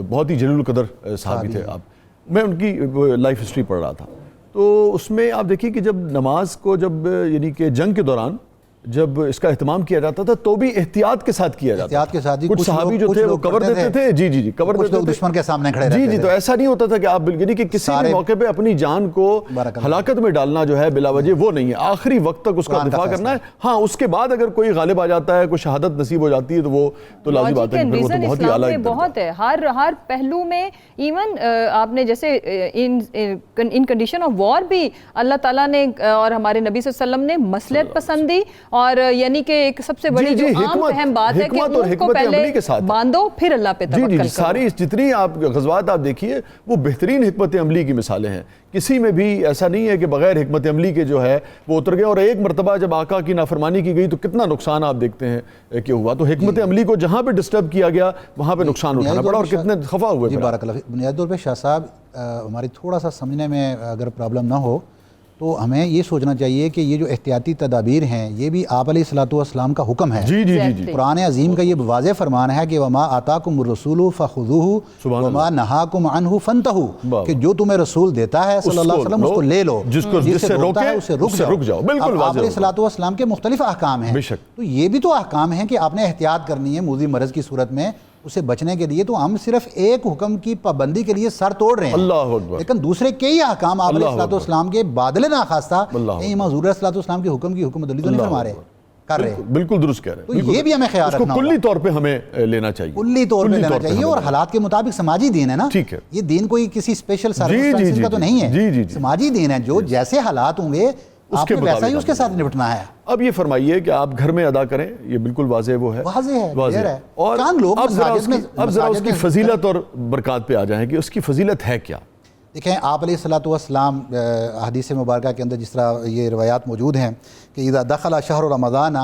بہت ہی جلیل القدر صحابی تھے آپ، میں ان کی لائف ہسٹری پڑھ رہا تھا تو اس میں آپ دیکھیے کہ جب نماز کو جب یعنی کہ جنگ کے دوران جب اس کا اہتمام کیا جاتا تھا تو بھی احتیاط کے ساتھ کیا جاتا تھا. کچھ صحابی جو تھے وہ کور دیتے تھے. جی کور دیتے تھے، دشمن کے سامنے کھڑے رہتے تھے. تو ایسا نہیں ہوتا تھا کہ آپ یعنی کہ کسی بھی موقع پہ اپنی جان کو ہلاکت میں ڈالنا جو ہے بلا وجہ وہ نہیں ہے. آخری وقت تک اس کا دفاع کرنا ہے. ہاں اس کے بعد اگر کوئی غالب آ جاتا ہے، کوئی شہادت نصیب ہو جاتی ہے تو وہ تو لازم بات ہے کہ وہ تو بہت ہی اعلیٰ بہت ہے ہر پہلو میں. ایون آپ نے جیسے ان کنڈیشن آف وار بھی اللہ تعالیٰ نے اور ہمارے نبی صلی اللہ علیہ وسلم نے مصلحت پسندی اور یعنی کہ ایک سب سے بڑی جو عام اہم بات ہے کہ ان کو پہلے باندھو پھر اللہ پہ توکل کرو. ساری جتنی آپ غزوات آپ دیکھیے وہ بہترین حکمت عملی کی مثالیں ہیں. کسی میں بھی ایسا نہیں ہے کہ بغیر حکمت عملی کے جو ہے وہ اتر گئے. اور ایک مرتبہ جب آقا کی نافرمانی کی گئی تو کتنا نقصان آپ دیکھتے ہیں کہ ہوا. تو حکمت عملی کو جہاں پہ ڈسٹرب کیا گیا وہاں پہ نقصان اٹھانا پڑا اور کتنے خفا ہوئے. بارک اللہ. بنیادی طور پہ شاہ صاحب ہماری تھوڑا سا سمجھنے میں اگر پرابلم نہ ہو تو ہمیں یہ سوچنا چاہیے کہ یہ جو احتیاطی تدابیر ہیں یہ بھی آپ علیہ الصلوۃ والسلام کا حکم ہے. جی قرآن عظیم کا یہ واضح فرمان ہے کہ وما آتاکم الرسول فخذوہ وما نہاکم عنہ فانتہوا، کہ جو تمہیں رسول دیتا ہے صلی اللہ علیہ وسلم اس کو لے لو، جس سے روکتا ہے اسے رک جاؤ. بالکل آپ علیہ الصلوۃ والسلام کے مختلف احکام ہیں. تو یہ بھی تو احکام ہیں کہ آپ نے احتیاط کرنی ہے موذی مرض کی صورت میں اسے بچنے کے لیے. تو ہم صرف ایک حکم کی پابندی کے لیے سر توڑ رہے ہیں، اللہ اکبر، لیکن دوسرے کئی احکام آپ علیہ الصلوۃ والسلام کے بادل ناخواستہ امام حضور علیہ الصلوۃ والسلام کے حکم کی حکم بدلی تو نہیں فرما رہے، کر رہے ہیں. بالکل درست کہہ رہے ہیں. تو یہ بھی ہمیں خیال رکھنا ہوگا. کلی طور پہ ہمیں لینا چاہیے، کلی طور پہ لینا چاہیے. اور حالات کے مطابق سماجی دین ہے نا، ٹھیک ہے. یہ دین کوئی کسی اسپیشل سرکمسٹانس کا تو نہیں ہے، سماجی دین ہے. جو جیسے حالات ہوں گے آپ نے ویسا ہی اس کے ساتھ نپٹنا ہے. اب یہ فرمائیے کہ آپ گھر میں ادا کریں، یہ بالکل واضح وہ ہے، واضح ہے. اور اب ذرا اس کی فضیلت اور برکات پہ آ جائیں کہ اس کی فضیلت ہے کیا. دیکھیں آپ علیہ الصلوۃ والسلام حدیث مبارکہ کے اندر جس طرح یہ روایات موجود ہیں کہ اذا دخل شہر رمضان،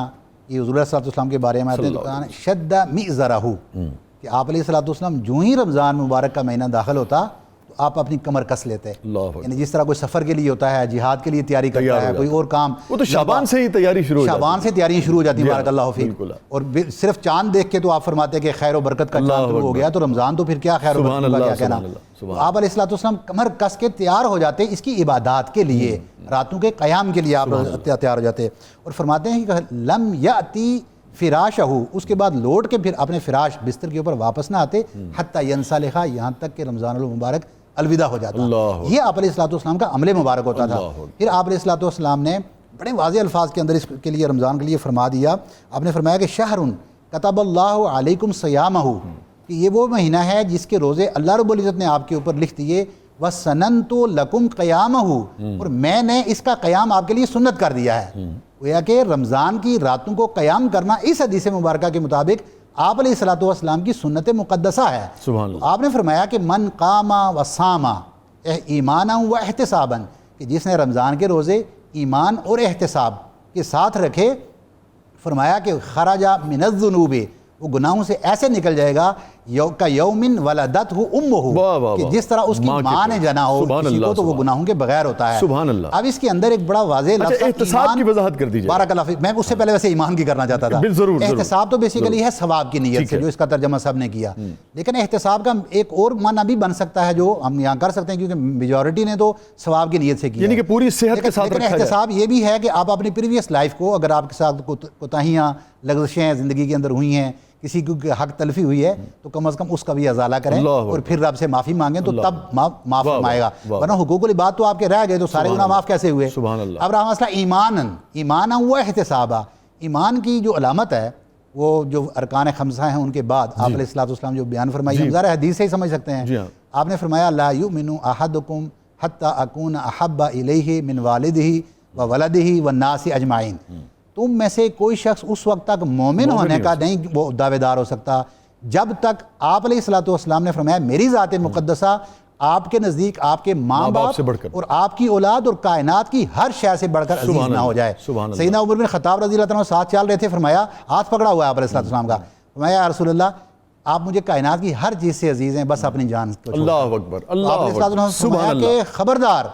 یہ حضور علیہ الصلوۃ والسلام کے بارے میں آتے ہیں، شد مئزرہ، کہ آپ علیہ الصلوۃ والسلام جو ہی رمضان مبارک کا مہینہ داخل ہوتا آپ اپنی کمر کس لیتے. یعنی جس طرح کوئی سفر کے لیے ہوتا ہے، جہاد کے لیے تیاری کرتا ہے، کوئی اور کام، وہ تو شعبان سے ہی تیاری شروع ہو جاتی ہے. بارک اللہ فیک. اور صرف چاند دیکھ کے تو آپ فرماتے ہیں کہ خیر و برکت کا چاند شروع ہو گیا، تو رمضان تو پھر کیا خیر و برکت کا کیا کہنا. آپ علیہ الصلوۃ والسلام کمر کس کے تیار ہو جاتے اس کی عبادات کے لیے، راتوں کے قیام کے لیے آپ تیار ہو جاتے. اور فرماتے ہیں کہ لم یاتی فراشہ، اس کے بعد لوٹ کے پھر اپنے فراش بستر کے اوپر واپس نہ آتے حتی ینسلخ، یہاں تک کہ رمضان المبارک الوداع ہو جاتا. یہ آپ علیہ الصلوۃ والسلام کا عمل مبارک ہوتا تھا. پھر آپ علیہ الصلوۃ والسلام نے بڑے واضح الفاظ کے اندر اس کے لیے رمضان کے لیے فرما دیا. آپ نے فرمایا کہ شہر کتب اللہ علیکم صیامہ، کہ یہ وہ مہینہ ہے جس کے روزے اللہ رب العزت نے آپ کے اوپر لکھ دیے. وَسَنَنْتُ لَكُمْ قَيَامَهُ، اور میں نے اس کا قیام آپ کے لیے سنت کر دیا ہے. گویا کہ رمضان کی راتوں کو قیام کرنا اس حدیث مبارکہ کے مطابق آپ علیہ الصلوۃ والسلام کی سنت مقدسہ ہے. سبحان اللہ. آپ نے فرمایا کہ من قام و صام ایمانا و احتسابا، کہ جس نے رمضان کے روزے ایمان اور احتساب کے ساتھ رکھے، فرمایا کہ خرج من الذنوب، وہ گناہوں سے ایسے نکل جائے گا کا یومن ولدتہ امہ، کہ جس طرح اس کی ماں نے جنا ہو کسی کو تو وہ گناہوں کے بغیر ہوتا ہے. سبحان اللہ. اب اس کے اندر ایک بڑا واضح لفظ احتساب کی وضاحت کر دیجیے. بارک اللہ فیک. میں اس سے پہلے ویسے ایمان کی کرنا چاہتا تھا. احتساب تو بیسیکلی ہے ثواب کی نیت سے، جو اس کا ترجمہ سب نے کیا. لیکن احتساب کا ایک اور معنی بھی بن سکتا ہے جو ہم یہاں کر سکتے ہیں، کیونکہ میجورٹی نے تو ثواب کی نیت سے کیا، یعنی کہ پوری صحت کے ساتھ. لیکن احتساب یہ بھی ہے کہ آپ اپنی پریویس لائف کو، اگر آپ کے ساتھ کوتاہیاں لغزشیں زندگی کے اندر ہوئی ہیں، کسی کو حق تلفی ہوئی ہے، تو کم از کم اس کا بھی ازالہ کریں اور پھر رب سے معافی مانگیں تو تب معاف فرمائے گا. ورنہ حقوق العباد تو آپ کے رہ گئے تو سارے گناہ معاف کیسے ہوئے؟ اب رہا مسئلہ ایمانا و احتسابا. ایمان کی جو علامت ہے وہ جو ارکان خمسہ ہیں ان کے بعد آپ علیہ الصلوۃ والسلام جو بیان فرمائی، ہم ظاہر حدیث سے ہی سمجھ سکتے ہیں. آپ نے فرمایا لا یؤمن احدکم حتی اکون احب الیہ من والدہ و ولدہ والناس اجمعین. تم میں سے کوئی شخص اس وقت تک مومن ہونے کا نہیں وہ دعوے دار ہو سکتا جب تک آپ علیہ الصلوۃ والسلام نے فرمایا میری ذات مقدسہ آپ کے نزدیک آپ کے ماں باپ اور آپ کی اولاد اور کائنات کی ہر شے سے بڑھ کر عزیز نہ ہو جائے. سیدنا عمر بن خطاب رضی اللہ عنہ ساتھ چل رہے تھے، فرمایا ہاتھ پکڑا ہوا ہے آپ علیہ الصلوۃ والسلام کا، فرمایا یا رسول اللہ آپ مجھے کائنات کی ہر چیز سے عزیز ہیں، بس اپنی جان کو چھوڑ. اللہ اکبر. آپ علیہ الصلوۃ والسلام نے فرمایا کہ خبردار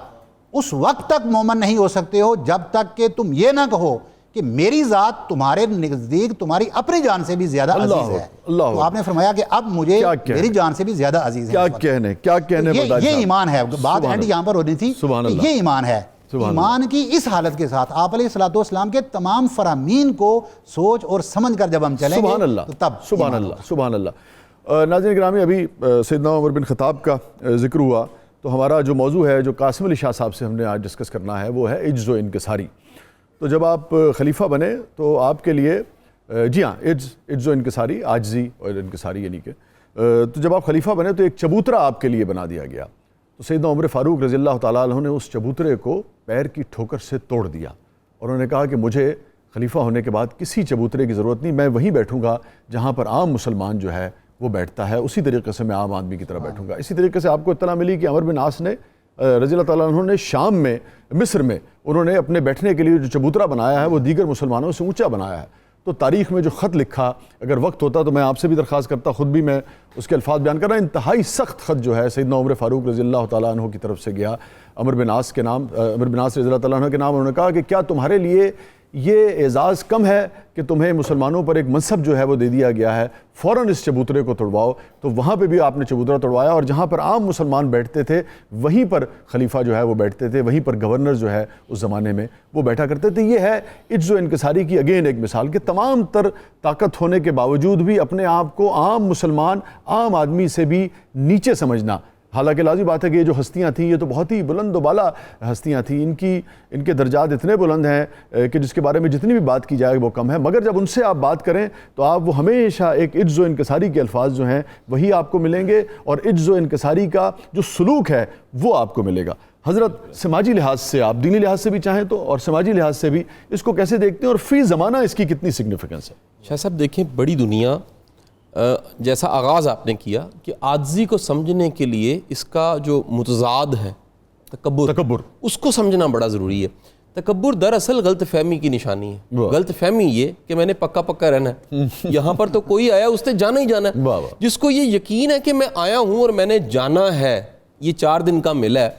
اس وقت تک مومن نہیں ہو سکتے ہو جب تک کہ تم یہ نہ کہو کہ میری ذات تمہارے نزدیک تمہاری اپنی جان سے بھی زیادہ عزیز ہے. تو آپ نے فرمایا کہ اب مجھے میری جان سے بھی زیادہ عزیز ہے. کیا کہنے یہ ایمان ہے. بات اینڈ یہاں پر ہونی تھی، یہ ایمان ہے. ایمان کی اس حالت کے ساتھ آپ علیہ الصلوۃ والسلام کے تمام فرامین کو سوچ اور سمجھ کر جب ہم چلیں گے تو تب سبحان اللہ. سبحان اللہ. ناظرین گرامی، ابھی سیدنا عمر بن خطاب کا ذکر ہوا تو ہمارا جو موضوع ہے جو قاسم علی شاہ صاحب سے ہم نے آج ڈسکس کرنا ہے وہ ہے عجز و انکساری. تو جب آپ خلیفہ بنے تو آپ کے لیے جی ہاں عجز و انکساری، عاجزی اور انکساری یعنی کہ تو جب آپ خلیفہ بنے تو ایک چبوترا آپ کے لیے بنا دیا گیا. تو سیدنا عمر فاروق رضی اللہ تعالیٰ عنہ نے اس چبوترے کو پیر کی ٹھوکر سے توڑ دیا اور انہوں نے کہا کہ مجھے خلیفہ ہونے کے بعد کسی چبوترے کی ضرورت نہیں، میں وہیں بیٹھوں گا جہاں پر عام مسلمان جو ہے وہ بیٹھتا ہے، اسی طریقے سے میں عام آدمی کی طرح بیٹھوں گا. اسی طریقے سے آپ کو اطلاع ملی کہ عمر بن عاص نے رضی اللہ تعالیٰ عنہ نے شام میں مصر میں انہوں نے اپنے بیٹھنے کے لیے جو چبوترا بنایا ہے وہ دیگر مسلمانوں سے اونچا بنایا ہے. تو تاریخ میں جو خط لکھا، اگر وقت ہوتا تو میں آپ سے بھی درخواست کرتا، خود بھی میں اس کے الفاظ بیان کر رہا. انتہائی سخت خط جو ہے سیدنا عمر فاروق رضی اللہ تعالیٰ عنہ کی طرف سے گیا عمر بن عاص کے نام، عمر بن عاص رضی اللہ تعالیٰ عنہ کے نام. انہوں نے کہا کہ کیا تمہارے لیے یہ اعزاز کم ہے کہ تمہیں مسلمانوں پر ایک منصب جو ہے وہ دے دیا گیا ہے، فوراً اس چبوترے کو توڑواؤ. تو وہاں پہ بھی آپ نے چبوترا توڑوایا اور جہاں پر عام مسلمان بیٹھتے تھے وہیں پر خلیفہ جو ہے وہ بیٹھتے تھے، وہیں پر گورنر جو ہے اس زمانے میں وہ بیٹھا کرتے تھے. یہ ہے عجز و انکساری کی اگین ایک مثال کہ تمام تر طاقت ہونے کے باوجود بھی اپنے آپ کو عام مسلمان، عام آدمی سے بھی نیچے سمجھنا. حالانکہ لازمی بات ہے کہ یہ جو ہستیاں تھیں یہ تو بہت ہی بلند و بالا ہستیاں تھیں، ان کے درجات اتنے بلند ہیں کہ جس کے بارے میں جتنی بھی بات کی جائے وہ کم ہے. مگر جب ان سے آپ بات کریں تو آپ وہ ہمیشہ ایک عجز و انکساری کے الفاظ جو ہیں وہی آپ کو ملیں گے اور عجز و انکساری کا جو سلوک ہے وہ آپ کو ملے گا. حضرت سماجی لحاظ سے، آپ دینی لحاظ سے بھی چاہیں تو اور سماجی لحاظ سے بھی اس کو کیسے دیکھتے ہیں اور فی زمانہ اس کی کتنی سگنیفیکنس ہے؟ شاہ صاحب دیکھیں، بڑی دنیا جیسا آغاز آپ نے کیا کہ عاجزی کو سمجھنے کے لیے اس کا جو متضاد ہے تکبر، اس کو سمجھنا بڑا ضروری ہے. تکبر دراصل غلط فہمی کی نشانی ہے. غلط فہمی یہ کہ میں نے پکا رہنا ہے، یہاں پر تو کوئی آیا اس نے جانا ہی جانا ہے. جس کو یہ یقین ہے کہ میں آیا ہوں اور میں نے جانا ہے، یہ 4 دن کا میلہ ہے،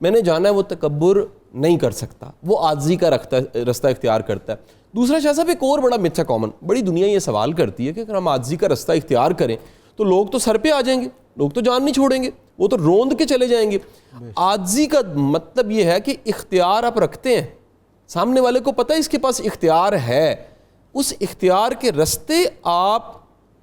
میں نے جانا ہے، وہ تکبر نہیں کر سکتا، وہ عاجزی کا رستہ اختیار کرتا ہے. دوسرا شاہ صاحب ایک اور بڑا متھ ہے کامن، بڑی دنیا یہ سوال کرتی ہے کہ اگر ہم عاجزی کا رستہ اختیار کریں تو لوگ تو سر پہ آ جائیں گے، لوگ تو جان نہیں چھوڑیں گے، وہ تو روند کے چلے جائیں گے. عاجزی کا مطلب یہ ہے کہ اختیار آپ رکھتے ہیں، سامنے والے کو پتہ ہے اس کے پاس اختیار ہے، اس اختیار کے رستے آپ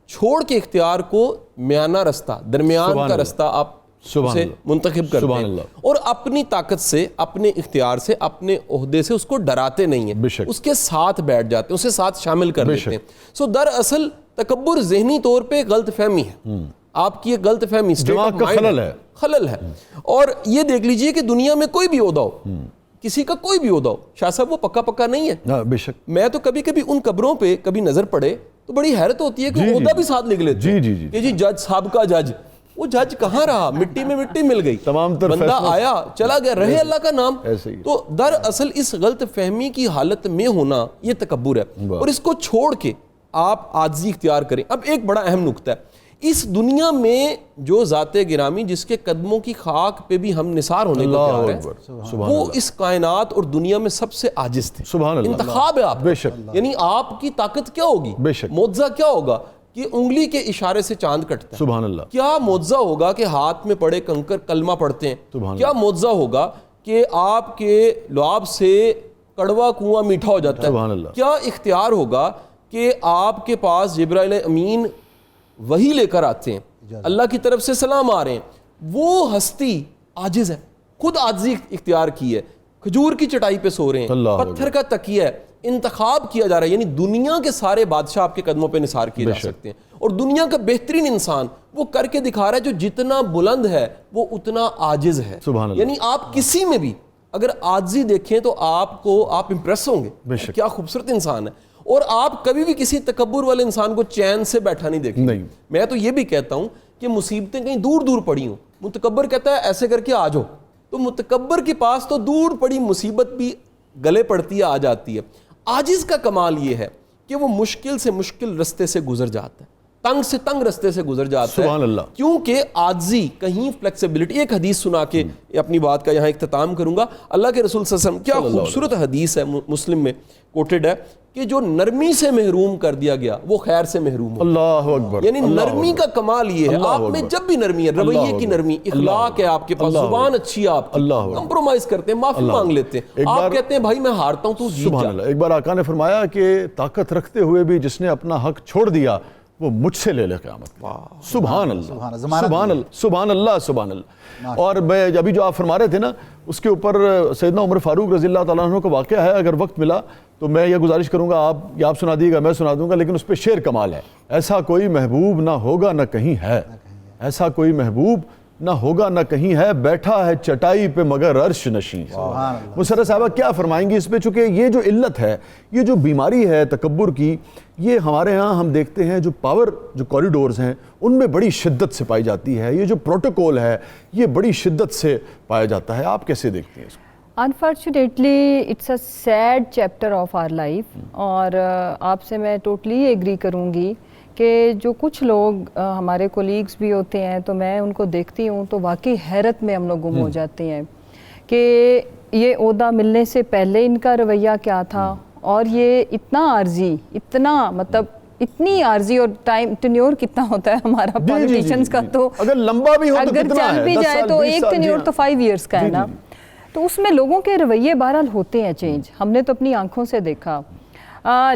چھوڑ کے اختیار کو میانہ رستہ، درمیان کا رستہ آپ سبحان اسے اللہ، منتخب کرتے سبحان ہیں اللہ، اور اپنی طاقت سے، اپنے اختیار سے، اپنے عہدے سے اس کو ڈراتے نہیں ہیں، بے شک، اس کے ساتھ بیٹھ جاتے ہیں، اسے ساتھ شامل کر بے دیتے ہیں۔ شک۔ سو دراصل تکبر ذہنی طور پہ غلط فہمی ہے، آپ کی ایک غلط فہمی، دماغ کا خلل ہے۔ اور یہ دیکھ لیجئے کہ دنیا میں کوئی بھی عہدہ ہو، کسی کا کوئی بھی عہدہ ہو، شاہ صاحب وہ پکا نہیں ہے۔ بے شک، میں تو کبھی کبھی ان قبروں پہ کبھی نظر پڑے تو بڑی حیرت ہوتی ہے کہ عہدہ بھی ساتھ لکھ لیتے ہیں کہ جی جج صاحب کا جج، وہ جج کہاں رہا؟ مٹی میں مٹی مل گئی، تمام تر بندہ آیا چلا گیا، رہے اللہ کا نام۔ ایسے ہی۔ تو دراصل اس غلط فہمی کی حالت میں ہونا یہ تکبر ہے، اور اس کو چھوڑ کے آپ عاجزی اختیار کریں۔ اب ایک بڑا اہم نقطہ ہے، اس دنیا میں جو ذات گرامی جس کے قدموں کی خاک پہ بھی ہم نثار ہونے کو تیار ہیں، وہ اس کائنات اور دنیا میں سب سے عاجز تھے۔ سبحان اللہ، انتخاب ہے آپ، بے شک، یعنی آپ کی طاقت کیا ہوگی، بے شک، معجزہ کیا ہوگا کہ انگلی کے اشارے سے چاند کٹتا ہے، سبحان اللہ، کیا معجزہ ہوگا کہ ہاتھ میں پڑے کنکر کلمہ پڑھتے ہیں، سبحان کیا معجزہ ہوگا کہ آپ کے لعاب سے کڑوا کنواں میٹھا ہو جاتا سبحان ہے، اللہ، کیا اختیار ہوگا کہ آپ کے پاس جبرائیل امین وحی لے کر آتے ہیں، اللہ کی طرف سے سلام آ رہے ہیں، وہ ہستی عاجز ہے، خود عاجزی اختیار کی ہے، کھجور کی چٹائی پہ سو رہے ہیں، پتھر کا تکیہ ہے، انتخاب کیا جا رہا ہے، یعنی دنیا کے سارے بادشاہ آپ کے قدموں پہ نثار کیے جا سکتے ہیں، اور دنیا کا بہترین انسان وہ کر کے دکھا رہا ہے جو جتنا بلند ہے وہ اتنا عاجز ہے۔ سبحان اللہ، یعنی آپ کسی میں بھی اگر عاجزی دیکھیں تو آپ امپریس ہوں گے، کیا خوبصورت انسان ہے، اور آپ کبھی بھی کسی تکبر والے انسان کو چین سے بیٹھا نہیں دیکھیں۔ میں تو یہ بھی کہتا ہوں کہ مصیبتیں کہیں دور دور پڑی ہوں، متکبر کہتا ہے ایسے کر کے آ جاؤ، تو متکبر کے پاس تو دور پڑی مصیبت بھی گلے پڑتی ہے، آ جاتی ہے۔ عاجز کا کمال یہ ہے کہ وہ مشکل سے مشکل رستے سے گزر جاتا ہے، تنگ سے تنگ رستے سے گزر جاتا ہے، سبحان اللہ، کیونکہ عاجزی کہیں فلیکسیبلٹی۔ ایک حدیث سنا کے اپنی بات کا یہاں اختتام کروں گا۔ اللہ کے رسول صلی اللہ علیہ وسلم، کیا خوبصورت حدیث ہے، مسلم میں کوٹڈ ہے کہ جو نرمی سے محروم کر دیا گیا وہ خیر سے محروم ہو۔ اللہ اکبر، یعنی نرمی کا کمال یہ ہے، آپ میں جب بھی نرمی ہے، رویے کی نرمی، اخلاق ہے آپ کے پاس، زبان اچھی ہے آپ کی، کمپرومائز کرتے ہیں، معافی مانگ لیتے ہیں، آپ کہتے ہیں بھائی میں ہارتا ہوں تو جیت جا۔ سبحان اللہ، ایک بار آقا نے فرمایا کہ طاقت رکھتے ہوئے بھی جس نے اپنا حق چھوڑ دیا وہ مجھ سے لے لے قیامت۔ سبحان اللہ، سبحان اللہ، سبحان اللہ، سبحان اللہ۔ اور میں ابھی جو آپ فرما رہے تھے نا، اس کے اوپر سیدنا عمر فاروق رضی اللہ تعالیٰ عنہ کا واقعہ ہے، اگر وقت ملا تو میں یہ گزارش کروں گا، آپ سنا دیے گا، میں سنا دوں گا، لیکن اس پہ شعر کمال ہے۔ ایسا کوئی محبوب نہ ہوگا نہ کہیں ہے، ایسا کوئی محبوب نہ ہوگا نہ کہیں ہے، بیٹھا ہے چٹائی پہ مگر عرش نشیں۔ مسرت صاحبہ کیا فرمائیں گی اس پہ؟ چونکہ یہ جو علت ہے، یہ جو بیماری ہے تکبر کی، یہ ہمارے ہاں ہم دیکھتے ہیں جو پاور جو کوریڈورز ہیں ان میں بڑی شدت سے پائی جاتی ہے، یہ جو پروٹوکول ہے یہ بڑی شدت سے پایا جاتا ہے۔ آپ کیسے دیکھتے ہیں اس کو؟ Unfortunately it's a sad chapter of our life, اور آپ سے میں ٹوٹلی ایگری کروں گی کہ جو کچھ لوگ ہمارے کولیگز بھی ہوتے ہیں تو میں ان کو دیکھتی ہوں تو واقعی حیرت میں ہم لوگ گم ہو جاتے ہیں کہ یہ عہدہ ملنے سے پہلے ان کا رویہ کیا تھا، اور یہ اتنا عارضی، اتنا مطلب اتنی عارضی، اور ٹائم ٹینیور کتنا ہوتا ہے ہمارا پولیٹیشنز کا، تو اگر لمبا بھی ہو تو اگر کتنا ہے، چل بھی جائے تو ایک ٹینیور تو 5 ایئرس کا ہے نا، تو اس میں لوگوں کے رویے بہرحال ہوتے ہیں چینج، ہم نے تو اپنی آنکھوں سے دیکھا۔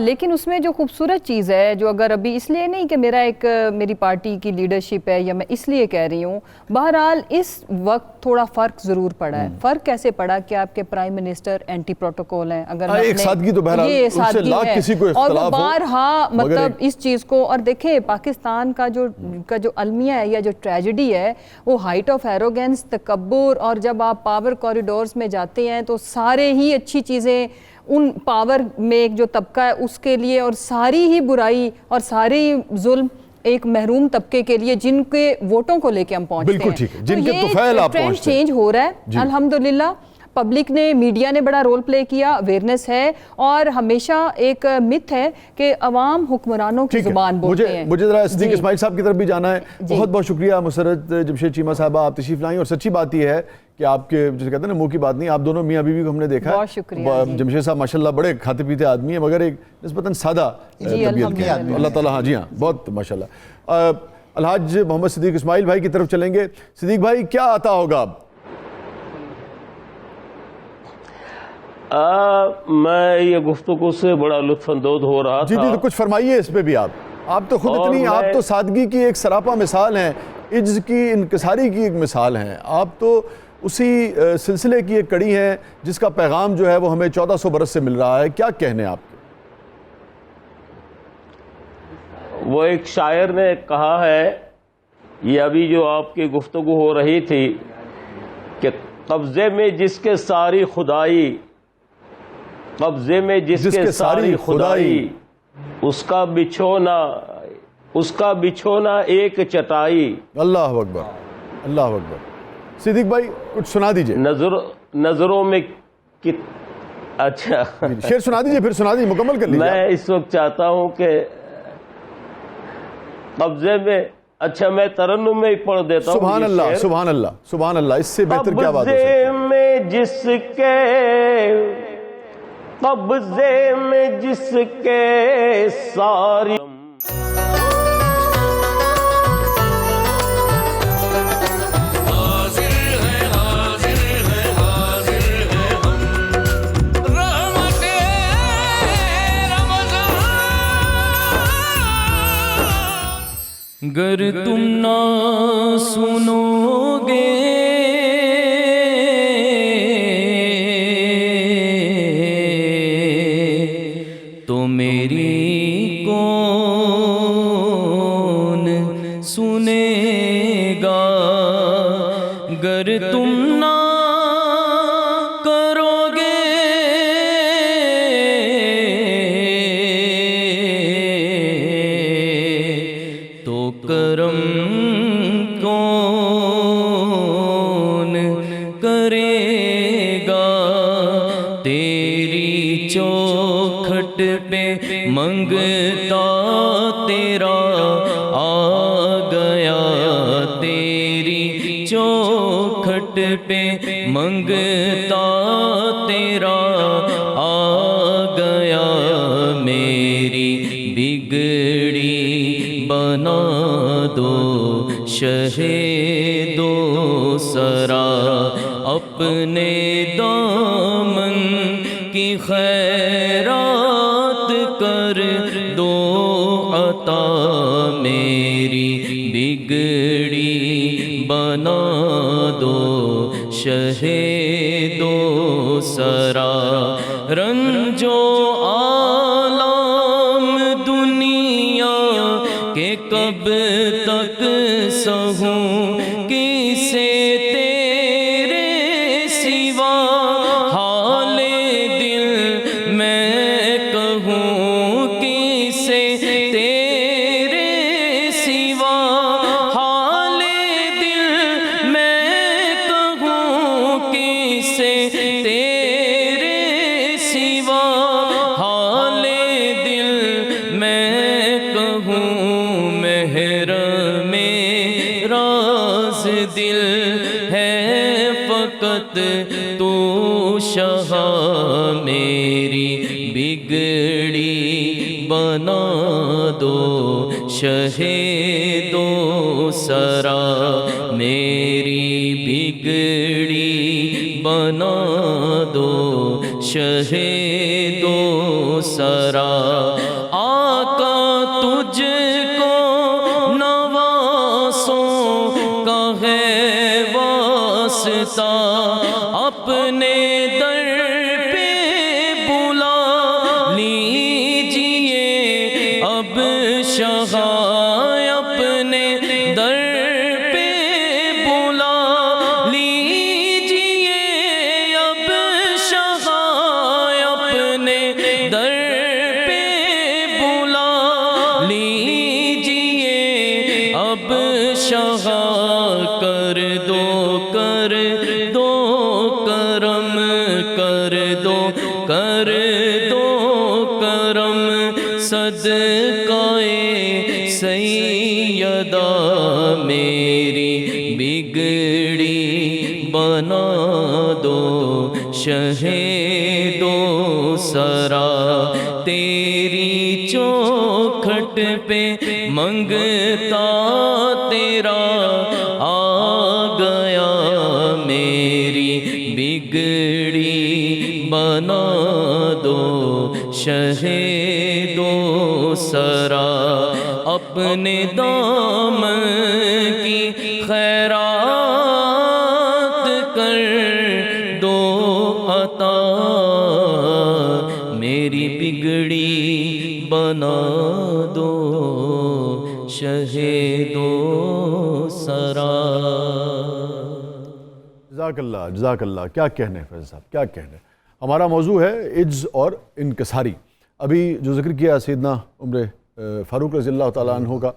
لیکن اس میں جو خوبصورت چیز ہے، جو اگر ابھی اس لیے نہیں کہ میری پارٹی کی لیڈرشپ ہے یا میں اس لیے کہہ رہی ہوں، بہرحال اس وقت تھوڑا فرق ضرور پڑا ہے۔ فرق کیسے پڑا کہ آپ کے پرائم منسٹر اینٹی پروٹوکول ہیں، اگر ایک سادگی تو بہرحال یہ ان سے سادگی لاکھ ہے، کسی کو اور وہ اختلاف ہو، بارہا مطلب اس چیز کو، اور دیکھیں پاکستان کا جو المیہ ہے یا جو ٹریجڈی ہے وہ ہائٹ آف ایروگینس، تکبر، اور جب آپ پاور کوریڈورز میں جاتے ہیں تو سارے ہی اچھی چیزیں ان پاور میں ایک جو طبقہ ہے اس کے لیے، اور ساری ہی برائی اور سارے ہی ظلم ایک محروم طبقے کے لیے جن کے ووٹوں کو لے کے ہم پہنچتے ہیں۔ بالکل ٹھیک ہے، جن کے طفیل آپ ٹرینڈ پہنچتے ہیں، چینج ہو رہا ہے الحمدللہ۔ پبلک نے، میڈیا نے بڑا رول پلے کیا، اویئرنیس ہے، اور ہمیشہ ایک مت ہے کہ عوام حکمرانوں کی زبان بولتے ہیں۔ مجھے ذرا صدیق اسماعیل صاحب کی طرف بھی جانا ہے۔ بہت بہت شکریہ مسرت جمشید چیمہ صاحبہ، آپ تشریف لائیں، اور سچی بات یہ ہے کہ آپ کے جسے کہتے ہیں نا منہ کی بات نہیں، آپ دونوں میاں بیوی کو ہم نے دیکھا ہے۔ بہت شکریہ۔ جمشید صاحب ماشاءاللہ بڑے کھاتے پیتے آدمی ہیں، مگر ایک نسبتاً سادہ طبیعت کے آدمی، اللہ تعالیٰ، ہاں جی ہاں، بہت ماشاءاللہ۔ الحاج محمد صدیق اسماعیل بھائی کی طرف چلیں گے۔ صدیق بھائی کیا عطا ہوگا اب؟ میں یہ گفتگو سے بڑا لطف اندوز ہو رہا تھا۔ جی تو کچھ فرمائیے اس پہ بھی آپ تو خود اتنی، آپ تو سادگی کی ایک سراپا مثال ہیں عجز کی، انکساری کی ایک مثال ہیں. آپ تو اسی سلسلے کی ایک کڑی ہیں جس کا پیغام جو ہے وہ ہمیں 1400 برس سے مل رہا ہے. کیا کہنے آپ کے؟ وہ ایک شاعر نے کہا ہے، یہ ابھی جو آپ کی گفتگو ہو رہی تھی، کہ قبضے میں جس کے ساری خدائی، قبضے میں جس کے ساری خدائی، اس کا بچھونا ایک چٹائی. اللہ اکبر، اللہ اکبر. صدیق بھائی کچھ سنا دیجئے. نظروں میں اچھا شعر سنا دیجئے، پھر سنا دیجئے، مکمل کر لیجئے. میں اس وقت چاہتا ہوں کہ قبضے میں، اچھا میں ترنم میں ہی پڑھ دیتا ہوں. سبحان اللہ، سبحان اللہ، سبحان اللہ. اس سے بہتر کیا بات ہو سکتی ہے؟ قبضے میں جس کے ساری گر تم نہ سنو گے تو میری کون سنے گا، گر تم نہ کرو گے تو کرم کون کرے گا. تیری چوکھٹ پہ منگتا تیرا آ گیا، تیری چوکھٹ پہ منگتا تیرا آ گیا. میری بگڑی بنا دو شہید و سرا، اپنے دامن کی خیرات کر دو عطا. میری بگڑی بنا دو شہید و سرا. رنج و آلام دنیا کہ کب تک سہوں، کسے تیرے سوا حال دل میں کہوں، کسے تیرے سوا حال دل میں کہوں، کسے تیرے سوا حال دل میں کہوں. محرم راز دل ہے فقط تو شاہ، میری بگڑی بنا دو شہید و سرا. میری بگڑی بنا دو شہید و سرا. آقا تجھ کو نواسوں کا ہے واسطہ، اپنے در پہ بلا لیجئے اب شاہ، اپنے در پہ بلا لیجئے اب شاہ، اپنے در پہ بلا لیجئے اب شاہ. کر دو کرم، کر دو کرم، صدقائے سیدہ. میری بگڑی بنا دو شہید و سرا. تیری چوکھٹ پہ منگتا تیرا آ گیا، میری بگڑی بنا دو شہید و سرا. اپنے دامن کی خیرات کر دو عطا، میری بگڑی بنا دو شہید و سرا۔ جزاک اللہ، کیا کہنے فیض صاحب، کیا کہنے۔ ہمارا موضوع ہے عجز اور انکساری۔ ابھی جو ذکر کیا سیدنا عمر فاروق رضی اللہ تعالیٰ عنہ کا،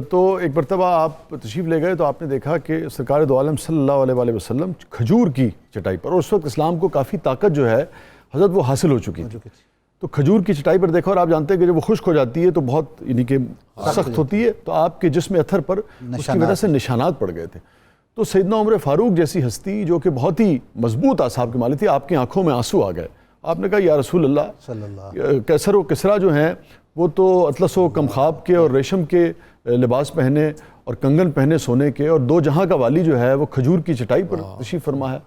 تو ایک مرتبہ آپ تشریف لے گئے تو آپ نے دیکھا کہ سرکار دو عالم صلی اللہ علیہ وآلہ وسلم کھجور کی چٹائی پر، اور اس وقت اسلام کو کافی طاقت جو ہے حضرت وہ حاصل ہو چکی تھی، تو کھجور کی چٹائی پر دیکھا، اور آپ جانتے ہیں کہ جب وہ خشک ہو جاتی ہے تو بہت یعنی کہ سخت ہوتی ہے، تو آپ کے جسم اتھر پر اس کی وجہ سے نشانات پڑ گئے تھے۔ تو سیدنا عمر فاروق جیسی ہستی جو کہ بہت ہی مضبوط اعصاب کے مالک تھی، آپ کی آنکھوں میں آنسو آ گئے۔ آپ نے کہا یا رسول اللہ، کیسر و کسرا جو ہیں وہ تو اطلس و کمخاب کے اور ریشم کے لباس پہنے اور کنگن پہنے سونے کے، اور دو جہاں کا والی جو ہے وہ کھجور کی چٹائی پر تشریف فرما ہے۔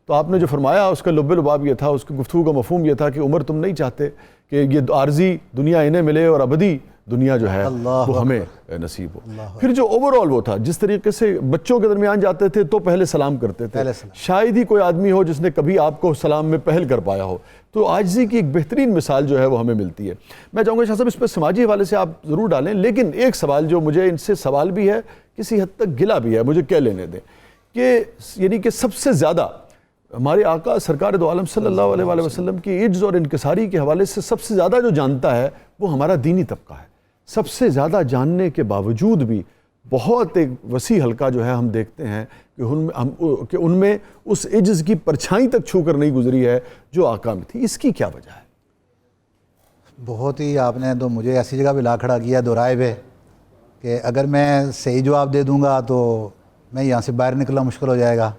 تو آپ نے جو فرمایا اس کا لب لباب یہ تھا، اس کی گفتگو کا مفہوم یہ تھا کہ عمر تم نہیں چاہتے کہ یہ عارضی دنیا انہیں ملے اور ابدی دنیا جو ہے وہ ہمیں نصیب ہو۔ پھر جو اوورآل وہ تھا، جس طریقے سے بچوں کے درمیان جاتے تھے تو پہلے سلام کرتے تھے، شاید ہی کوئی آدمی ہو جس نے کبھی آپ کو سلام میں پہل کر پایا ہو۔ تو عاجزی کی ایک بہترین مثال جو ہے وہ ہمیں ملتی ہے۔ میں چاہوں گا شاہ صاحب اس پہ سماجی حوالے سے آپ ضرور ڈالیں، لیکن ایک سوال جو مجھے ان سے سوال بھی ہے، کسی حد تک گلہ بھی ہے، مجھے کہہ لینے دیں کہ یعنی کہ سب سے زیادہ ہمارے آقا سرکار دو عالم صلی اللہ علیہ وآلہ وسلم کی عجز اور انکساری کے حوالے سے سب سے زیادہ جو جانتا ہے وہ ہمارا دینی طبقہ ہے۔ سب سے زیادہ جاننے کے باوجود بھی بہت ایک وسیع حلقہ جو ہے ہم دیکھتے ہیں کہ ان میں اس عجز کی پرچھائی تک چھو کر نہیں گزری ہے جو آقا میں تھی۔ اس کی کیا وجہ ہے؟ بہت ہی آپ نے تو مجھے ایسی جگہ پہ لا کھڑا کیا دورائے پہ کہ اگر میں صحیح جواب دے دوں گا تو میں یہاں سے باہر نکلنا مشکل ہو جائے گا۔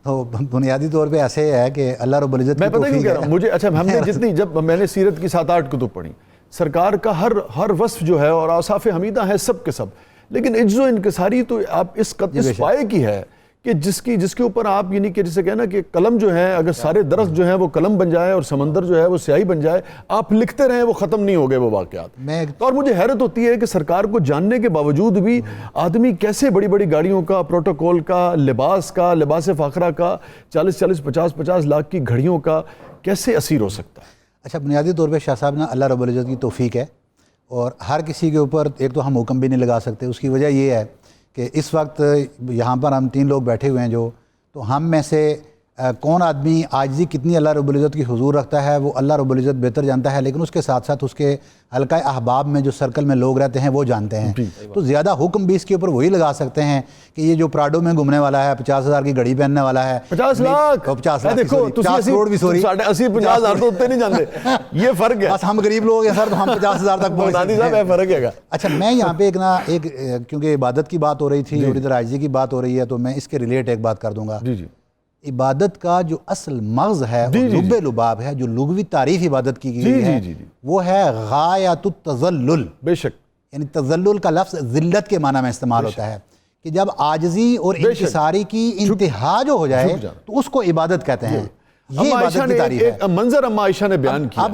تو بنیادی طور پہ ایسے ہے کہ اللہ رب العزت میں پتہ کیوں کہہ رہا ہوں، مجھے اچھا ہم نے جتنی جب میں نے سیرت کی 7-8 کتب پڑھی، سرکار کا ہر وصف جو ہے اور اوصاف حمیدہ ہے سب کے سب، لیکن عجز و انکساری تو آپ اس پائے کی ہے کہ جس کے اوپر آپ یعنی کہ جسے کہنا کہ قلم جو ہے اگر سارے درخت جو ہیں وہ قلم بن جائے اور سمندر جو ہے وہ سیاہی بن جائے، آپ لکھتے رہیں وہ ختم نہیں ہو گئے وہ واقعات۔ اور مجھے حیرت ہوتی ہے کہ سرکار کو جاننے کے باوجود بھی آدمی کیسے بڑی بڑی گاڑیوں کا، پروٹوکول کا، لباس فاخرہ کا، 40-40 50-50 لاکھ کی گھڑیوں کا کیسے اسیر ہو سکتا ہے؟ اچھا، بنیادی طور پہ شاہ صاحب نا اللہ رب العزت کی توفیق ہے، اور ہر کسی کے اوپر ایک تو ہم حکم بھی نہیں لگا سکتے۔ اس کی وجہ یہ ہے کہ اس وقت یہاں پر ہم 3 لوگ بیٹھے ہوئے ہیں تو ہم میں سے کون آدمی عاجزی کتنی اللہ رب العزت کی حضور رکھتا ہے وہ اللہ رب العزت بہتر جانتا ہے، لیکن اس کے ساتھ ساتھ اس کے حلقہ احباب میں جو سرکل میں لوگ رہتے ہیں وہ جانتے ہیں۔ تو زیادہ حکم بھی اس کے اوپر وہی لگا سکتے ہیں کہ یہ جو پراڈو میں گھومنے والا ہے، 50,000 کی گھڑی پہننے والا ہے، 50 لاکھ 50 لاکھ دیکھو 50 کروڑ بھی، سوری 80-50,000 تو اتنے نہیں جانتے، یہ فرق ہے۔ بس ہم غریب لوگ ہیں سر، تو ہم 50,000 تک پہنچ صاحب یہ فرق ہے۔ اچھا، میں یہاں پہ ایک کیونکہ عبادت کی بات ہو رہی تھی اور ادھر عاجزی کی بات ہو رہی ہے، تو میں اس کے ریلیٹ ایک بات کر دوں گا۔ عبادت کا جو اصل مغز ہے، لب لباب ہے، جو لغوی تعریف عبادت کی گئی ہے، وہ ہے غایت التذلل۔ بے شک، یعنی تذلل کا لفظ ذلت کے معنی میں استعمال ہوتا ہے کہ جب عاجزی اور انکساری کی انتہا جو ہو جائے تو اس کو عبادت کہتے ہیں۔ یہ عبادت کی تعریف ہے۔ منظر اما عائشہ نے بیان کیا،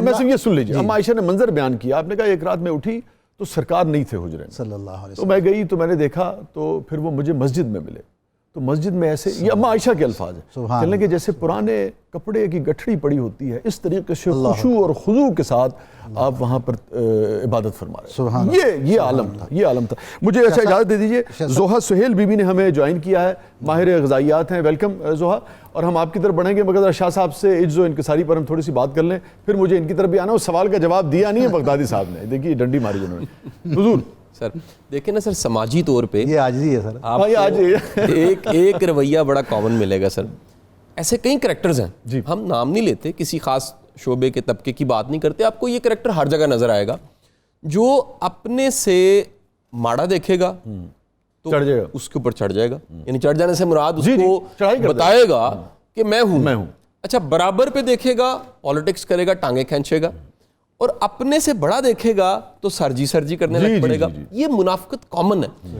میں صرف یہ سن لیجیے، اما عائشہ نے منظر بیان کیا۔ آپ نے کہا ایک رات میں اٹھی تو سرکار نہیں تھے حجرے میں صلی اللہ علیہ وسلم، تو میں گئی تو میں نے دیکھا تو پھر وہ مجھے مسجد میں ملے، تو مسجد میں ایسے یہ اما عائشہ کے الفاظ ہیں، کہنے کہ جیسے پرانے کپڑے کی گٹھڑی پڑی ہوتی ہے اس طریقے سے خشوع اور خضوع کے ساتھ آپ وہاں پر عبادت فرما رہے ہیں۔ یہ عالم تھا۔ مجھے اچھا اجازت دے دیجئے، زوہا سہیل بی بی نے ہمیں جوائن کیا ہے، ماہر غذائیات ہیں، ویلکم زوہا۔ اور ہم آپ کی طرف بڑھیں گے مگر ذرا شاہ صاحب سے عجز و انکساری پر ہم تھوڑی سی بات کر لیں، پھر مجھے ان کی طرف بھی آنا۔ اس سوال کا جواب دیا نہیں ہے بغدادی صاحب نے، دیکھیے ڈنڈی ماری انہوں نے۔ حضور سر دیکھیں نا سر، سماجی طور پہ یہ عاجزی ہے سر، آپ کو ایک رویہ بڑا کامن ملے گا سر۔ ایسے کئی کریکٹرز ہیں، ہم نام نہیں لیتے، کسی خاص شعبے کے طبقے کی بات نہیں کرتے، آپ کو یہ کریکٹر ہر جگہ نظر آئے گا جو اپنے سے ماڑا دیکھے گا تو اس کے اوپر چڑھ جائے گا، یعنی چڑھ جانے سے مراد اس کو بتائے گا کہ میں ہوں۔ اچھا، برابر پہ دیکھے گا پالیٹکس کرے گا، ٹانگیں کھینچے گا، اور اپنے سے بڑا دیکھے گا تو سرجی کرنے لگ پڑے گا۔ یہ منافقت کامن ہے۔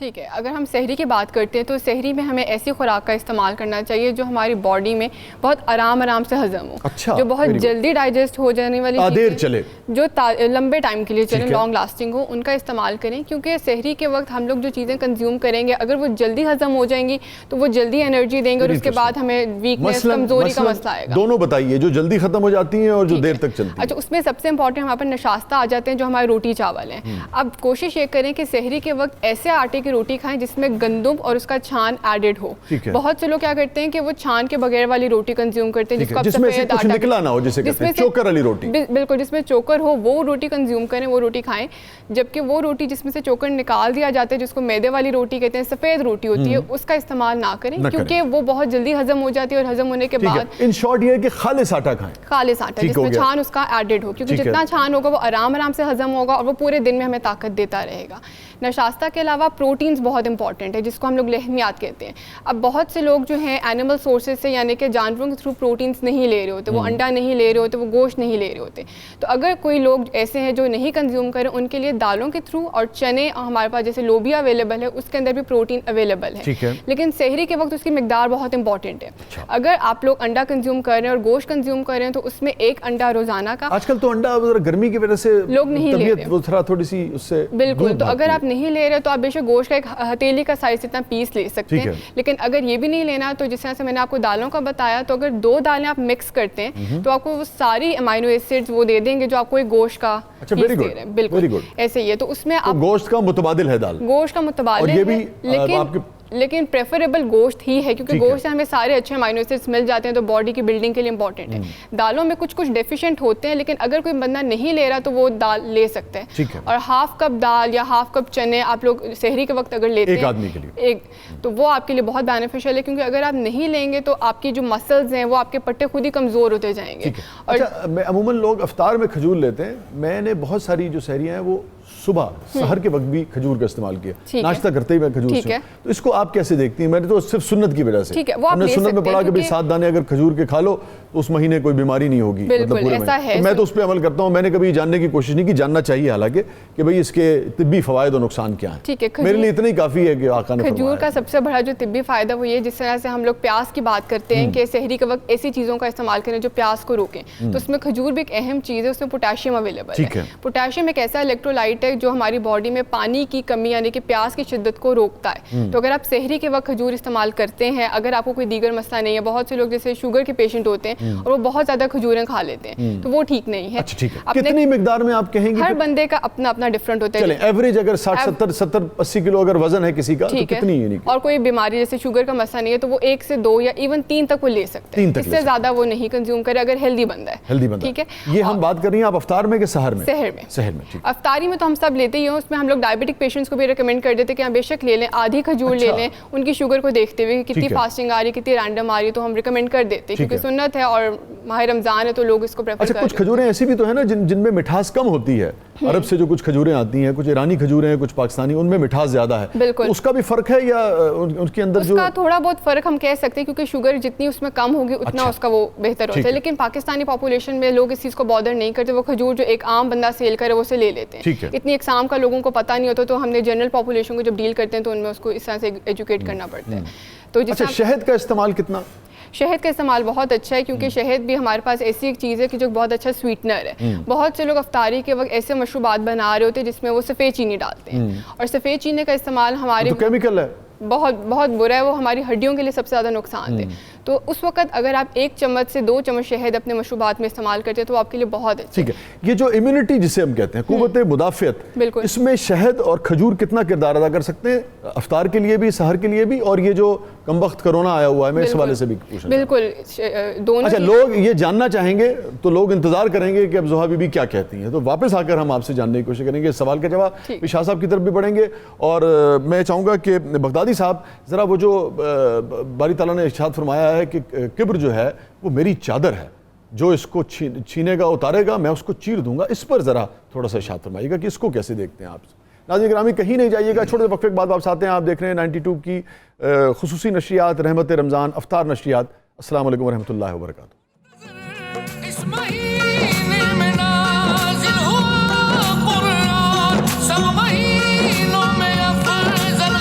ٹھیک ہے، اگر ہم سحری کی بات کرتے ہیں تو سحری میں ہمیں ایسی خوراک کا استعمال کرنا چاہیے جو ہماری باڈی میں بہت آرام سے ہضم ہو، اچھا، جو بہت جلدی ڈائجسٹ ہو جانے والی دیر چلے، جو لمبے ٹائم کے لیے چلیں، لانگ لاسٹنگ ہو، ان کا استعمال کریں. کیونکہ سحری کے وقت ہم لوگ جو چیزیں کنزیوم کریں گے اگر وہ جلدی ہضم ہو جائیں گی تو وہ جلدی انرجی دیں گے اور اس کے بعد ہمیں ویکنیس، کمزوری کا مسئلہ آئے گا. دونوں بتائیے، جو جلدی ختم ہو جاتی ہیں اور جو دیر تک چلتی ہیں. اچھا، اس میں سب سے امپورٹنٹ ہمارے پاس نشاستہ آ جاتے ہیں جو ہمارے روٹی چاول ہیں. اب کوشش یہ کریں کہ سحری کے وقت ایسے آٹے کی روٹی کھائیں جس میں گندم اور اس کا چھان ایڈڈ ہو. بہت سے لوگ کیا کرتے ہیں کہ وہ چھان کے بغیر والی روٹی کنزیوم کرتے ہیں جس میں سے کچھ نکلا نہ ہو، جسے کہتے ہیں چوکر والی روٹی. بالکل، جس میں چوکر ہو وہ روٹی کنزیوم کریں، وہ روٹی کھائیں. جبکہ وہ روٹی جس میں سے چوکر نکال دیا جاتا ہے جس کو میدے والی روٹی کہتے ہیں، سفید روٹی ہوتی ہے، اس کا استعمال نہ کریں کیونکہ وہ بہت جلدی ہضم ہو جاتی ہے اور ہضم ہونے کے بعد ان شارٹ یہ ہے کہ خالص آٹا کھائیں، خالص آٹا جس میں چھان اس کا ایڈڈ ہو، کیونکہ جتنا چھان ہوگا وہ آرام سے ہضم ہوگا اور وہ پورے دن میں ہمیں طاقت دیتا رہے گا. نشاستہ کے علاوہ پروٹینز بہت امپورٹنٹ ہے جس کو ہم لوگ لحمیات کہتے ہیں. اب بہت سے لوگ جو ہیں اینیمل سورسز سے یعنی کہ جانوروں کے تھرو پروٹینز نہیں لے رہے ہوتے، وہ انڈا نہیں لے رہے ہوتے، وہ گوشت نہیں لے رہے ہوتے. تو اگر کوئی لوگ ایسے ہیں جو نہیں کنزیوم کریں ان کے لیے دالوں کے تھرو اور چنے ہمارے پاس جیسے لوبیا اویلیبل ہے، اس کے اندر بھی پروٹین اویلیبل ہے. لیکن سحری کے وقت اس کی مقدار بہت امپورٹنٹ ہے. اگر آپ لوگ انڈا کنزیوم کر رہے ہیں اور گوشت کنزیوم کر رہے ہیں تو اس میں ایک انڈا روزانہ کا. آج کل تو انڈا گرمی کی وجہ سے لوگ نہیں لے رہے، تھوڑی سی اس سے بالکل. تو اگر آپ نہیں لے رہے تو آپ بے شک گوشت کا ایک ہتھیلی کا سائز اتنا پیس لے سکتے ہیں. لیکن اگر یہ بھی نہیں لینا تو جس طرح سے میں نے آپ کو دالوں کا بتایا، تو اگر 2 دالیں آپ مکس کرتے ہیں تو آپ کو وہ ساری امائنو ایسڈز وہ دے دیں گے جو آپ کو ایک گوشت کا پیس دے رہے ہیں. بالکل ایسے ہی ہے. تو اس میں آپ گوشت کا متبادل ہے، دال گوشت کا متبادل ہے، لیکن پریفریبل گوشت ہی ہے کیونکہ گوشت سے ہمیں سارے اچھے امائنو ایسڈز مل جاتے ہیں تو باڈی کی بلڈنگ کے لیے امپورٹنٹ ہے. دالوں میں کچھ ڈیفیشینٹ ہوتے ہیں لیکن اگر کوئی بندہ نہیں لے رہا تو وہ دال لے سکتا ہے. اور ہاف کپ دال یا ہاف کپ چنے آپ لوگ سحری کے وقت اگر لیتے ہیں ایک آدمی کے لیے تو وہ آپ کے لیے بہت بینیفیشیل ہے کیونکہ اگر آپ نہیں لیں گے تو آپ کی جو مسلز ہیں وہ آپ کے پٹے خود ہی کمزور ہوتے جائیں گے. اچھا، عموماً لوگ افطار میں کھجور لیتے ہیں. میں نے بہت ساری جو سحریاں ہیں وہ صبح سحر کے وقت بھی کھجور کا استعمال کیا، ناشتہ کرتے ہی میں کھجور سے. تو اس کو آپ کیسے دیکھتی ہیں؟ میں نے تو صرف سنت کی وجہ سے ہم نے سنت میں پڑھا کہ بھئی 7 دانے اگر کھجور کے کھا لو تو اس مہینے کوئی بیماری نہیں ہوگی. بالکل ایسا ہے. میں تو اس پہ عمل کرتا ہوں. میں نے کبھی جاننے کی کوشش نہیں کی، جاننا چاہیے حالانکہ کہ بھئی اس کے طبی فوائد اور نقصان کیا ہیں. میرے لیے اتنا ہی کافی ہے کہ آقا نے فرمایا. کھجور کا سب سے بڑا جو طبی فائدہ وہ یہ جس طرح سے ہم لوگ پیاس کی بات کرتے ہیں کہ سحری کے وقت ایسی چیزوں کا استعمال کریں جو پیاس کو روکیں، تو اس میں کھجور بھی ایک اہم چیز ہے. اس میں پوٹاشیم اویلیبل ہے. پوٹاشیم ایک ایسا الیکٹرولائٹ ہے جو ہماری باڈی میں پانی کی کمی یعنی کہ پیاس کی شدت کو روکتا ہے. تو اگر آپ سحری کے وقت کھجور استعمال کرتے ہیں، اگر آپ کو کوئی دیگر مسئلہ نہیں ہے، بہت سے لوگ جیسے شوگر کے پیشنٹ ہوتے ہیں اور وہ بہت زیادہ کھجوریں کھا لیتے ہیں تو وہ ٹھیک نہیں ہے. کتنی مقدار میں آپ کہیں گے؟ ہر بندے کا اپنا اپنا ڈفرنٹ ہوتا ہے. چلیں ایوریج اگر 60-70-80 کلو اگر وزن ہے کسی کا تو کتنی ہے؟ اور کوئی بیماری جیسے شوگر کا مسئلہ نہیں ہے تو وہ 1 سے 2 یا ایون 3 تک وہ لے سکتے ہیں. اس سے زیادہ وہ نہیں کنزیوم کرے اگر ہیلدی بندہ ہے. ٹھیک ہے. یہ ہم بات کر رہی ہیں آپ افطار میں کہ سحر میں؟ سحر میں. افطاری میں تو ہم سب لیتے ہی ہیں. اس میں ہم لوگ ڈائبٹک پیشنٹس کو بھی ریکمینڈ کر دیتے ہیں کہ ہم بے شک لے لیں، آدھی کھجور لے لیں. ان کی شوگر کو دیکھتے ہوئے کتنی فاسٹنگ آ رہی ہے کتنی رینڈم آ رہی ہے تو ہم ریکمینڈ کر دیتے ہیں کیونکہ سنت ہے اور ماہ رمضان ہے تو لوگ اس کو پریفر کرتے ہیں. کچھ کھجوریں ایسی بھی تو ہے نا جن میں مٹھاس کم ہوتی ہے. عرب سے جو کچھ کھجوریں آتی ہیں، کچھ ایرانی کھجوریں ہیں، کچھ پاکستانی، ان میں مٹھاس زیادہ ہے. بالکل. اس کا بھی فرق ہے یا ان کے اندر جو اس کا تھوڑا بہت فرق ہم کہہ سکتے ہیں کیونکہ شوگر جتنی اس میں کم ہوگی اتنا اس کا وہ بہتر ہوتا ہے. لیکن پاکستانی پاپولیشن میں لوگ اس چیز کو بادر نہیں کرتے. وہ کھجور جو ایک عام بندہ سیل کرے وہ سے لے لیتے ہیں. اتنی اقسام کا لوگوں کو پتہ نہیں ہوتا تو ہم نے جنرل پاپولیشن کو جب ڈیل کرتے ہیں تو ان میں اس کو اس طرح سے ایجوکیٹ کرنا پڑتا ہے. تو شہد کا استعمال کتنا؟ شہد کا استعمال بہت اچھا ہے کیونکہ شہد بھی ہمارے پاس ایسی ایک چیز ہے کہ جو بہت اچھا سویٹنر ہے. بہت سے لوگ افطاری کے وقت ایسے مشروبات بنا رہے ہوتے ہیں جس میں وہ سفید چینی ڈالتے ہیں اور سفید چینی کا استعمال ہمارے کیمیکل ہے بہت بہت برا ہے. وہ ہماری ہڈیوں کے لیے سب سے زیادہ نقصان دہ. تو اس وقت اگر آپ 1 چمچ سے 2 چمچ شہد اپنے مشروبات میں استعمال کرتے ہیں تو آپ کے لیے بہت اچھا. ٹھیک ہے. یہ جو امیونٹی جسے ہم کہتے ہیں، قوت مدافعت، اس میں شہد اور کھجور کتنا کردار ادا کر سکتے ہیں افطار کے لیے بھی، سحر کے لیے بھی، اور یہ جو کم وقت کرونا آیا ہوا ہے میں اس حوالے سے بھی پوچھنا. بالکل دونوں. اچھا، لوگ یہ جاننا چاہیں گے تو لوگ انتظار کریں گے کہ اب زہا بی بی کیا کہتی ہیں. تو واپس آ کر ہم آپ سے جاننے کی کوشش کریں گے. اس سوال کا جواب شاہ صاحب کی طرف بھی پڑھیں گے اور میں چاہوں گا کہ بغدادی صاحب ذرا وہ جو باری تعالیٰ نے ارشاد فرمایا ہے کہ کبر جو ہے وہ میری چادر ہے، جو اس کو چھینے گا اتارے گا میں اس کو چیر دوں گا. اس پر ذرا تھوڑا سا ارشاد فرمائیے گا کہ اس کو کیسے دیکھتے ہیں آپ. ناظرین گرامی کہیں نہیں جائیے گا، چھوٹے سے وقفے کے بعد واپس آتے ہیں. آپ دیکھ رہے ہیں 92 کی خصوصی نشریات رحمت رمضان افطار نشریات. السلام علیکم ورحمۃ اللہ وبرکاتہ. مہینوں میں افضل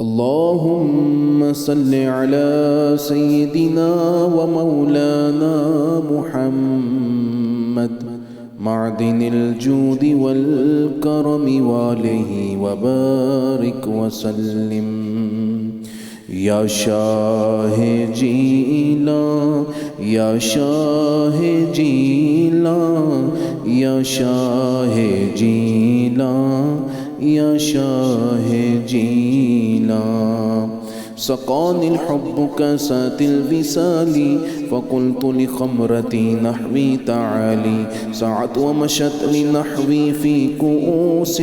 اللهم صل على سيدنا ومولانا محمد معدن الجود والكرم وآله وبارك وسلم. یا شاہ جیلاں یا شاہ جیلاں یا شاہ جیلاں یا شاہ جیلاں. سقاني الحب كاسات الوصال فقلت لخمرتي نحوي تعالي. سعت ومشت لنحوي في كؤوس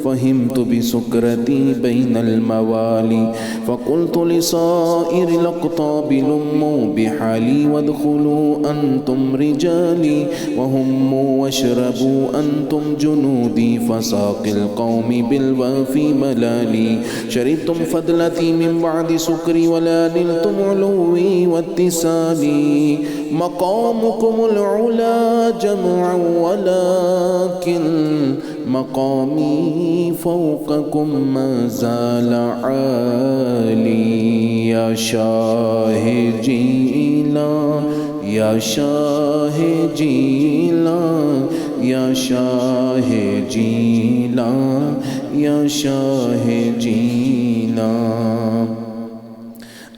فهمت بسكرتي بين الموالي. فقلت لصائر الأقطاب لموا بحالي وادخلوا أنتم رجالي وهموا واشربوا أنتم جنودي فساق القوم بالوافي ملالي. شربتم فضلتي من بعد سكري ولا نلتم علوي واتصالي. مقامكم العلا جمعا ولكن مقامي فوقكم ما زال عالي. يا شاه جيلان يا شاه جيلان يا شاه جيلان يا شاه جيلان.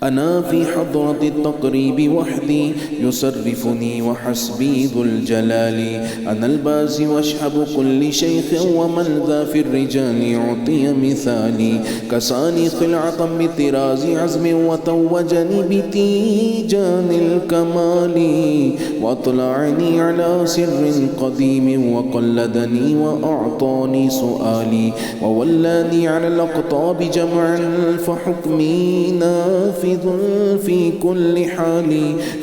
أنا في حضرة التقريب وحدي يصرفني وحسبي ذو الجلال. أنا البازي واشهب كل شيخ ومن ذا في الرجال يعطي مثالي. كساني خلعة بطراز عزم وتوجني بتيجان الكمال. وأطلعني على سر قديم وقلدني وأعطاني سؤالي. وولاني على الأقطاب جمعا فحكمي نافذ في كل حال.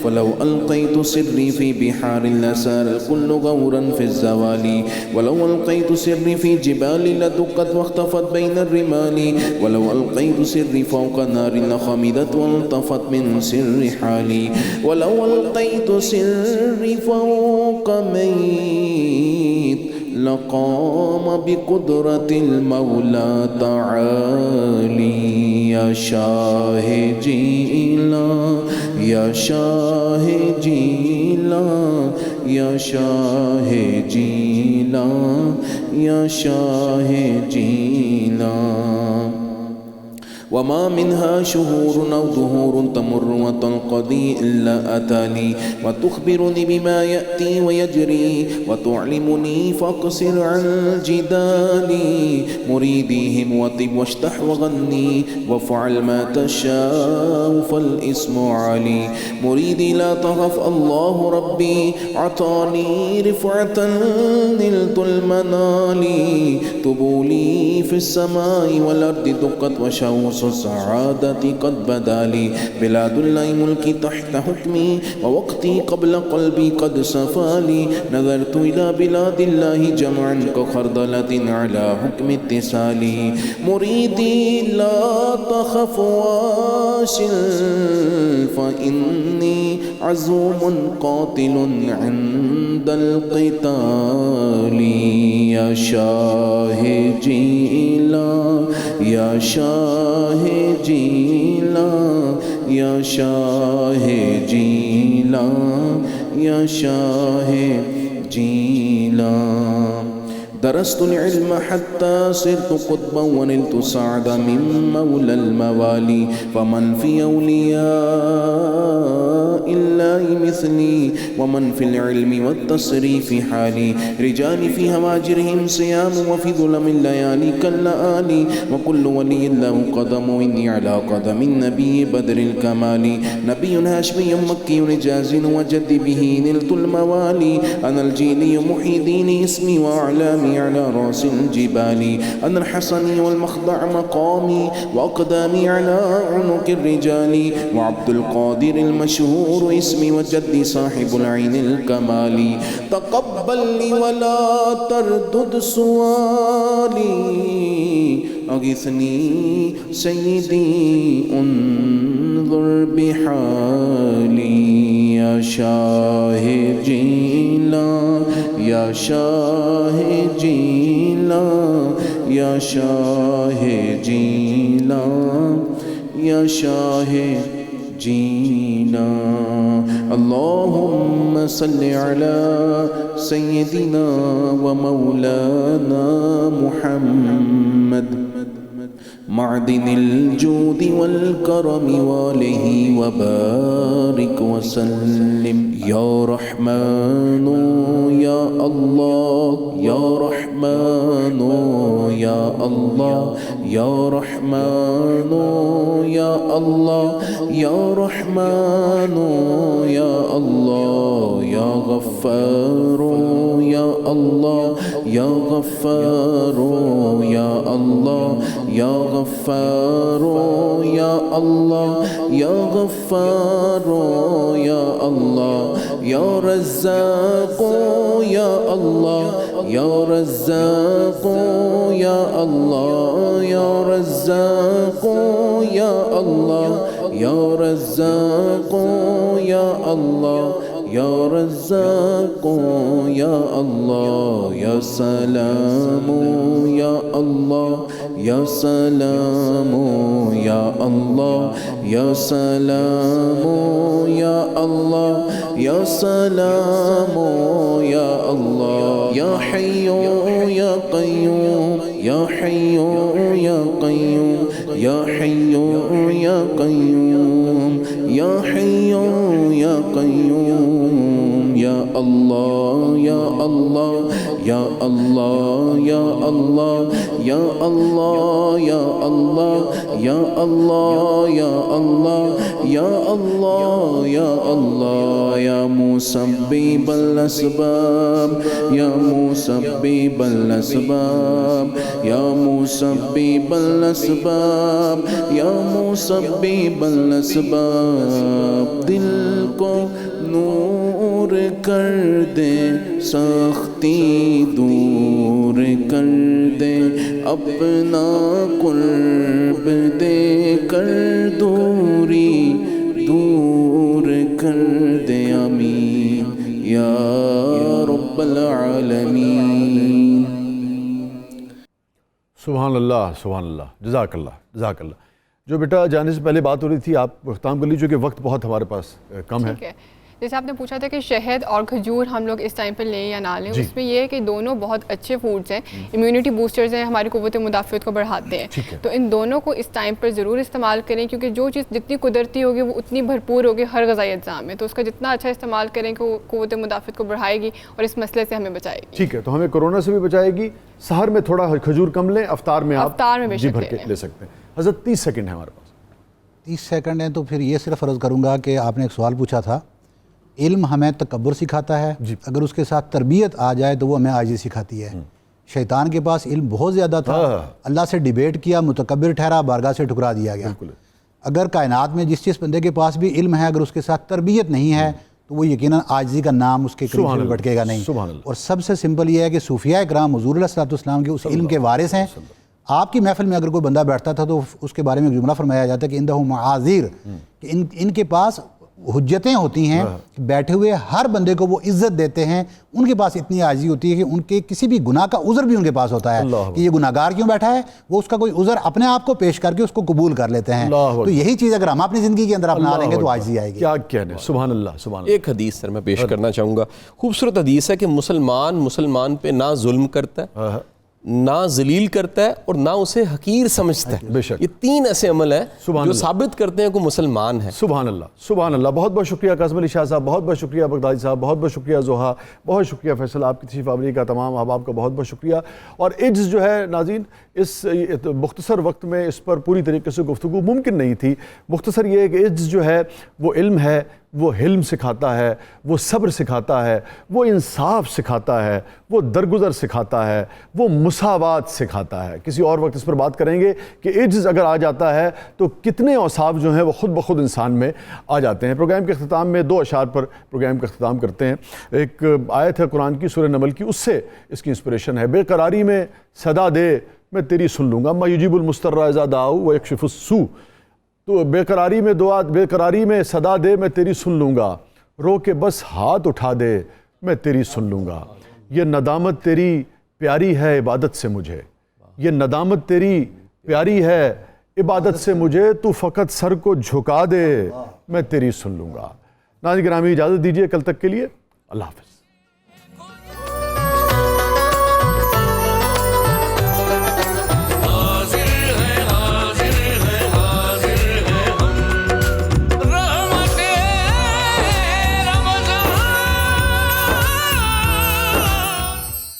فلو ألقيت سري في بحار لسار الكل غورا في الزوال. ولو ألقيت سري في جبال لدقت واختفت بين الرمال. ولو ألقيت سري فوق نار لخمدت والطفت من سر حالي. ولو ألقيت سري فوق ميت لقام بقدرة المولى تعالي. يا شاه جيلان يا شاه جيلان يا شاه جيلان يا شاه جيلان. وما منها شهور أو ظهور تمر وتنقضي إلا أتاني. وتخبرني بما يأتي ويجري وتعلمني فاقصر عن جدالي. مريديهم وطب واشتح وغني وافعل ما تشاء فالاسم علي. مريدي لا تخف الله ربي عطاني رفعة نلت المنال. طبولي في السماء والأرض دقت وشوص السعادة قد بدالي. بلاد الله ملكي تحت حكمي ووقتي قبل قلبي قد صفالي. نظرت إلى بلاد الله جمعا كخردلة على حكم اتصالي. مريدي لا تخف واشل فإني عزوم قاتل عند القتال. يا شاه جيلان يا شاه جيلان يا شاه جيلان يا شاه جيلان. درست العلم حتى صرت قطبا ونلت سعد من مولى الموالي. فمن في أولياء الله مثلي ومن في العلم والتصريف حالي. رجال في هواجرهم صيام وفي ظلم الليالي كاللآلي. وكل ولي له قدم إني على قدم النبي بدر الكمال. نبي هاشمي مكي رجاز وجد به نلت الموالي. أنا الجيلي محي ديني اسمي وأعلامي على رأس الجبال. أنا الحسني والمخضع مقامي وأقدامي على عنق الرجال. وعبد القادر المشهور اسمي وجدي صاحب العين الكمال. تقبل لي ولا تردد سؤالي. أغثني سيدي انظر بحالي. يا شاه جيلان يا شاه جيلان یا شاہ جینا یا شاہ جینا اللہم صلی علی سیدنا و مولانا محمد معدن الجود والکرم والہ وبارک وسلم یا رحمن یا اللہ یا رحمن یا اللہ یا رحمن یا اللہ یا رحمن یا اللہ یا غفار یا اللہ یا غفار یا اللہ یا غفار یا اللہ یا غفار یا اللہ یا رزاق یا اللہ یا رزاق یا اللہ یا رزاق یا اللہ یا رزاق یا اللہ یا رزاق یا اللہ یا سلام یا اللہ یا سلام یا اللہ یا سلام یا اللہ یا سلام یا اللہ یا حی یا قیوم یا حی یا قیوم یا حی یا قیوم یا حی یا قیوم یا اللہ یا اللہ یا اللہ یا اللہ یا اللہ یا اللہ یا اللہ یا اللہ یا اللہ یا اللہ یا مسبب الاسباب یا مسبب الاسباب یا مسبب الاسباب یا مسبب الاسباب دل کو نور کر دے سختی دور کر دے اپنا قرب دے کر دوری دور کر دے آمین یا رب العالمین. سبحان اللہ سبحان اللہ جزاک اللہ جزاک اللہ. جو بیٹا جانے سے پہلے بات ہو رہی تھی آپ اختتام کر لیجیے کہ وقت بہت ہمارے پاس کم ہے. جیسے آپ نے پوچھا تھا کہ شہد اور کھجور ہم لوگ اس ٹائم پہ لیں یا نہ لیں, اس میں یہ ہے کہ دونوں بہت اچھے فوڈز ہیں, امیونٹی بوسٹرز ہیں, ہماری قوت مدافعت کو بڑھاتے ہیں, تو ان دونوں کو اس ٹائم پر ضرور استعمال کریں کیونکہ جو چیز جتنی قدرتی ہوگی وہ اتنی بھرپور ہوگی ہر غذائی اجزاء میں, تو اس کا جتنا اچھا استعمال کریں کہ وہ قوت مدافعت کو بڑھائے گی اور اس مسئلے سے ہمیں بچائے گی. ٹھیک ہے, تو ہمیں کورونا سے بھی بچائے گی. سحر میں تھوڑا کھجور کم لیں, افطار میں آپ جی بھر کے لے سکتے ہیں. حضرت 30 سیکنڈ ہے ہمارے پاس. 30 سیکنڈ ہیں تو پھر یہ صرف عرض کروں گا کہ آپ نے ایک سوال پوچھا تھا, علم ہمیں تکبر سکھاتا ہے, اگر اس کے ساتھ تربیت آ جائے تو وہ ہمیں عاجزی سکھاتی ہے. شیطان کے پاس علم بہت زیادہ تھا, اللہ سے ڈیبیٹ کیا, متکبر ٹھہرا, بارگاہ سے ٹھکرا دیا گیا. اگر کائنات میں جس بندے کے پاس بھی علم ہے, اگر اس کے ساتھ تربیت نہیں ہے تو وہ یقیناً عاجزی کا نام اس کے قریب سے بھٹکے گا نہیں. اور سب سے سمپل یہ ہے کہ صوفیاء اکرام حضور علیہ السلام کے اس علم کے وارث ہیں. آپ کی محفل میں اگر کوئی بندہ بیٹھتا تھا تو اس کے بارے میں ایک جملہ فرمایا جاتا ہے کہ اندہ معاذیر, کہ ان کے پاس حجتیں ہوتی ہیں, بیٹھے ہوئے ہر بندے کو وہ عزت دیتے ہیں. ان کے پاس اتنی عاجزی ہوتی ہے کہ ان کے کسی بھی گناہ کا عذر بھی ان کے پاس ہوتا ہے کہ یہ گناہ گار کیوں بیٹھا ہے, وہ اس کا کوئی عذر اپنے آپ کو پیش کر کے اس کو قبول کر لیتے ہیں. تو یہی چیز اگر ہم اپنی زندگی کے اندر اپنا لیں گے تو عاجزی آئے گی. کیا کہنے, سبحان اللہ سبحان اللہ. ایک حدیث سر میں پیش کرنا چاہوں گا, خوبصورت حدیث ہے کہ مسلمان پہ نہ ظلم کرتا ہے, نہ ذلیل کرتا ہے اور نہ اسے حقیر سمجھتا ہے. بے شک یہ 3 ایسے عمل ہیں جو ثابت کرتے ہیں کہ مسلمان ہے. سبحان اللہ سبحان اللہ. بہت بہت شکریہ قاسم علی شاہ صاحب, بہت بہت شکریہ بغدادی صاحب, بہت بہت شکریہ زوہا, بہت شکریہ فیصل, آپ کی تشریف آوری کا تمام احباب کا بہت بہت شکریہ. اور عجز جو ہے ناظرین, اس مختصر وقت میں اس پر پوری طریقے سے گفتگو ممکن نہیں تھی. مختصر یہ ہے کہ عجز جو ہے وہ علم ہے, وہ حلم سکھاتا ہے, وہ صبر سکھاتا ہے, وہ انصاف سکھاتا ہے, وہ درگزر سکھاتا ہے, وہ مساوات سکھاتا ہے. کسی اور وقت اس پر بات کریں گے کہ عجز اگر آ جاتا ہے تو کتنے اوصاف جو ہیں وہ خود بخود انسان میں آ جاتے ہیں. پروگرام کے اختتام میں 2 اشعار پر پروگرام کا اختتام کرتے ہیں. ایک آیت ہے قرآن کی سورہ نمل کی, اس سے اس کی انسپریشن ہے. بے قراری میں صدا دے میں تیری سن لوں گا, ما یجیب المضطر اذا دعاؤ ویکشف السوء. تو بے قراری میں صدا دے میں تیری سن لوں گا, رو کے بس ہاتھ اٹھا دے میں تیری سن لوں گا. یہ ندامت تیری پیاری ہے عبادت سے مجھے, یہ ندامت تیری پیاری ہے، عبادت سے مجھے تو فقط سر کو جھکا دے، میں تیری سن لوں گا۔ ناظرین گرامی اجازت دیجیے کل تک کے لیے، اللہ حافظ۔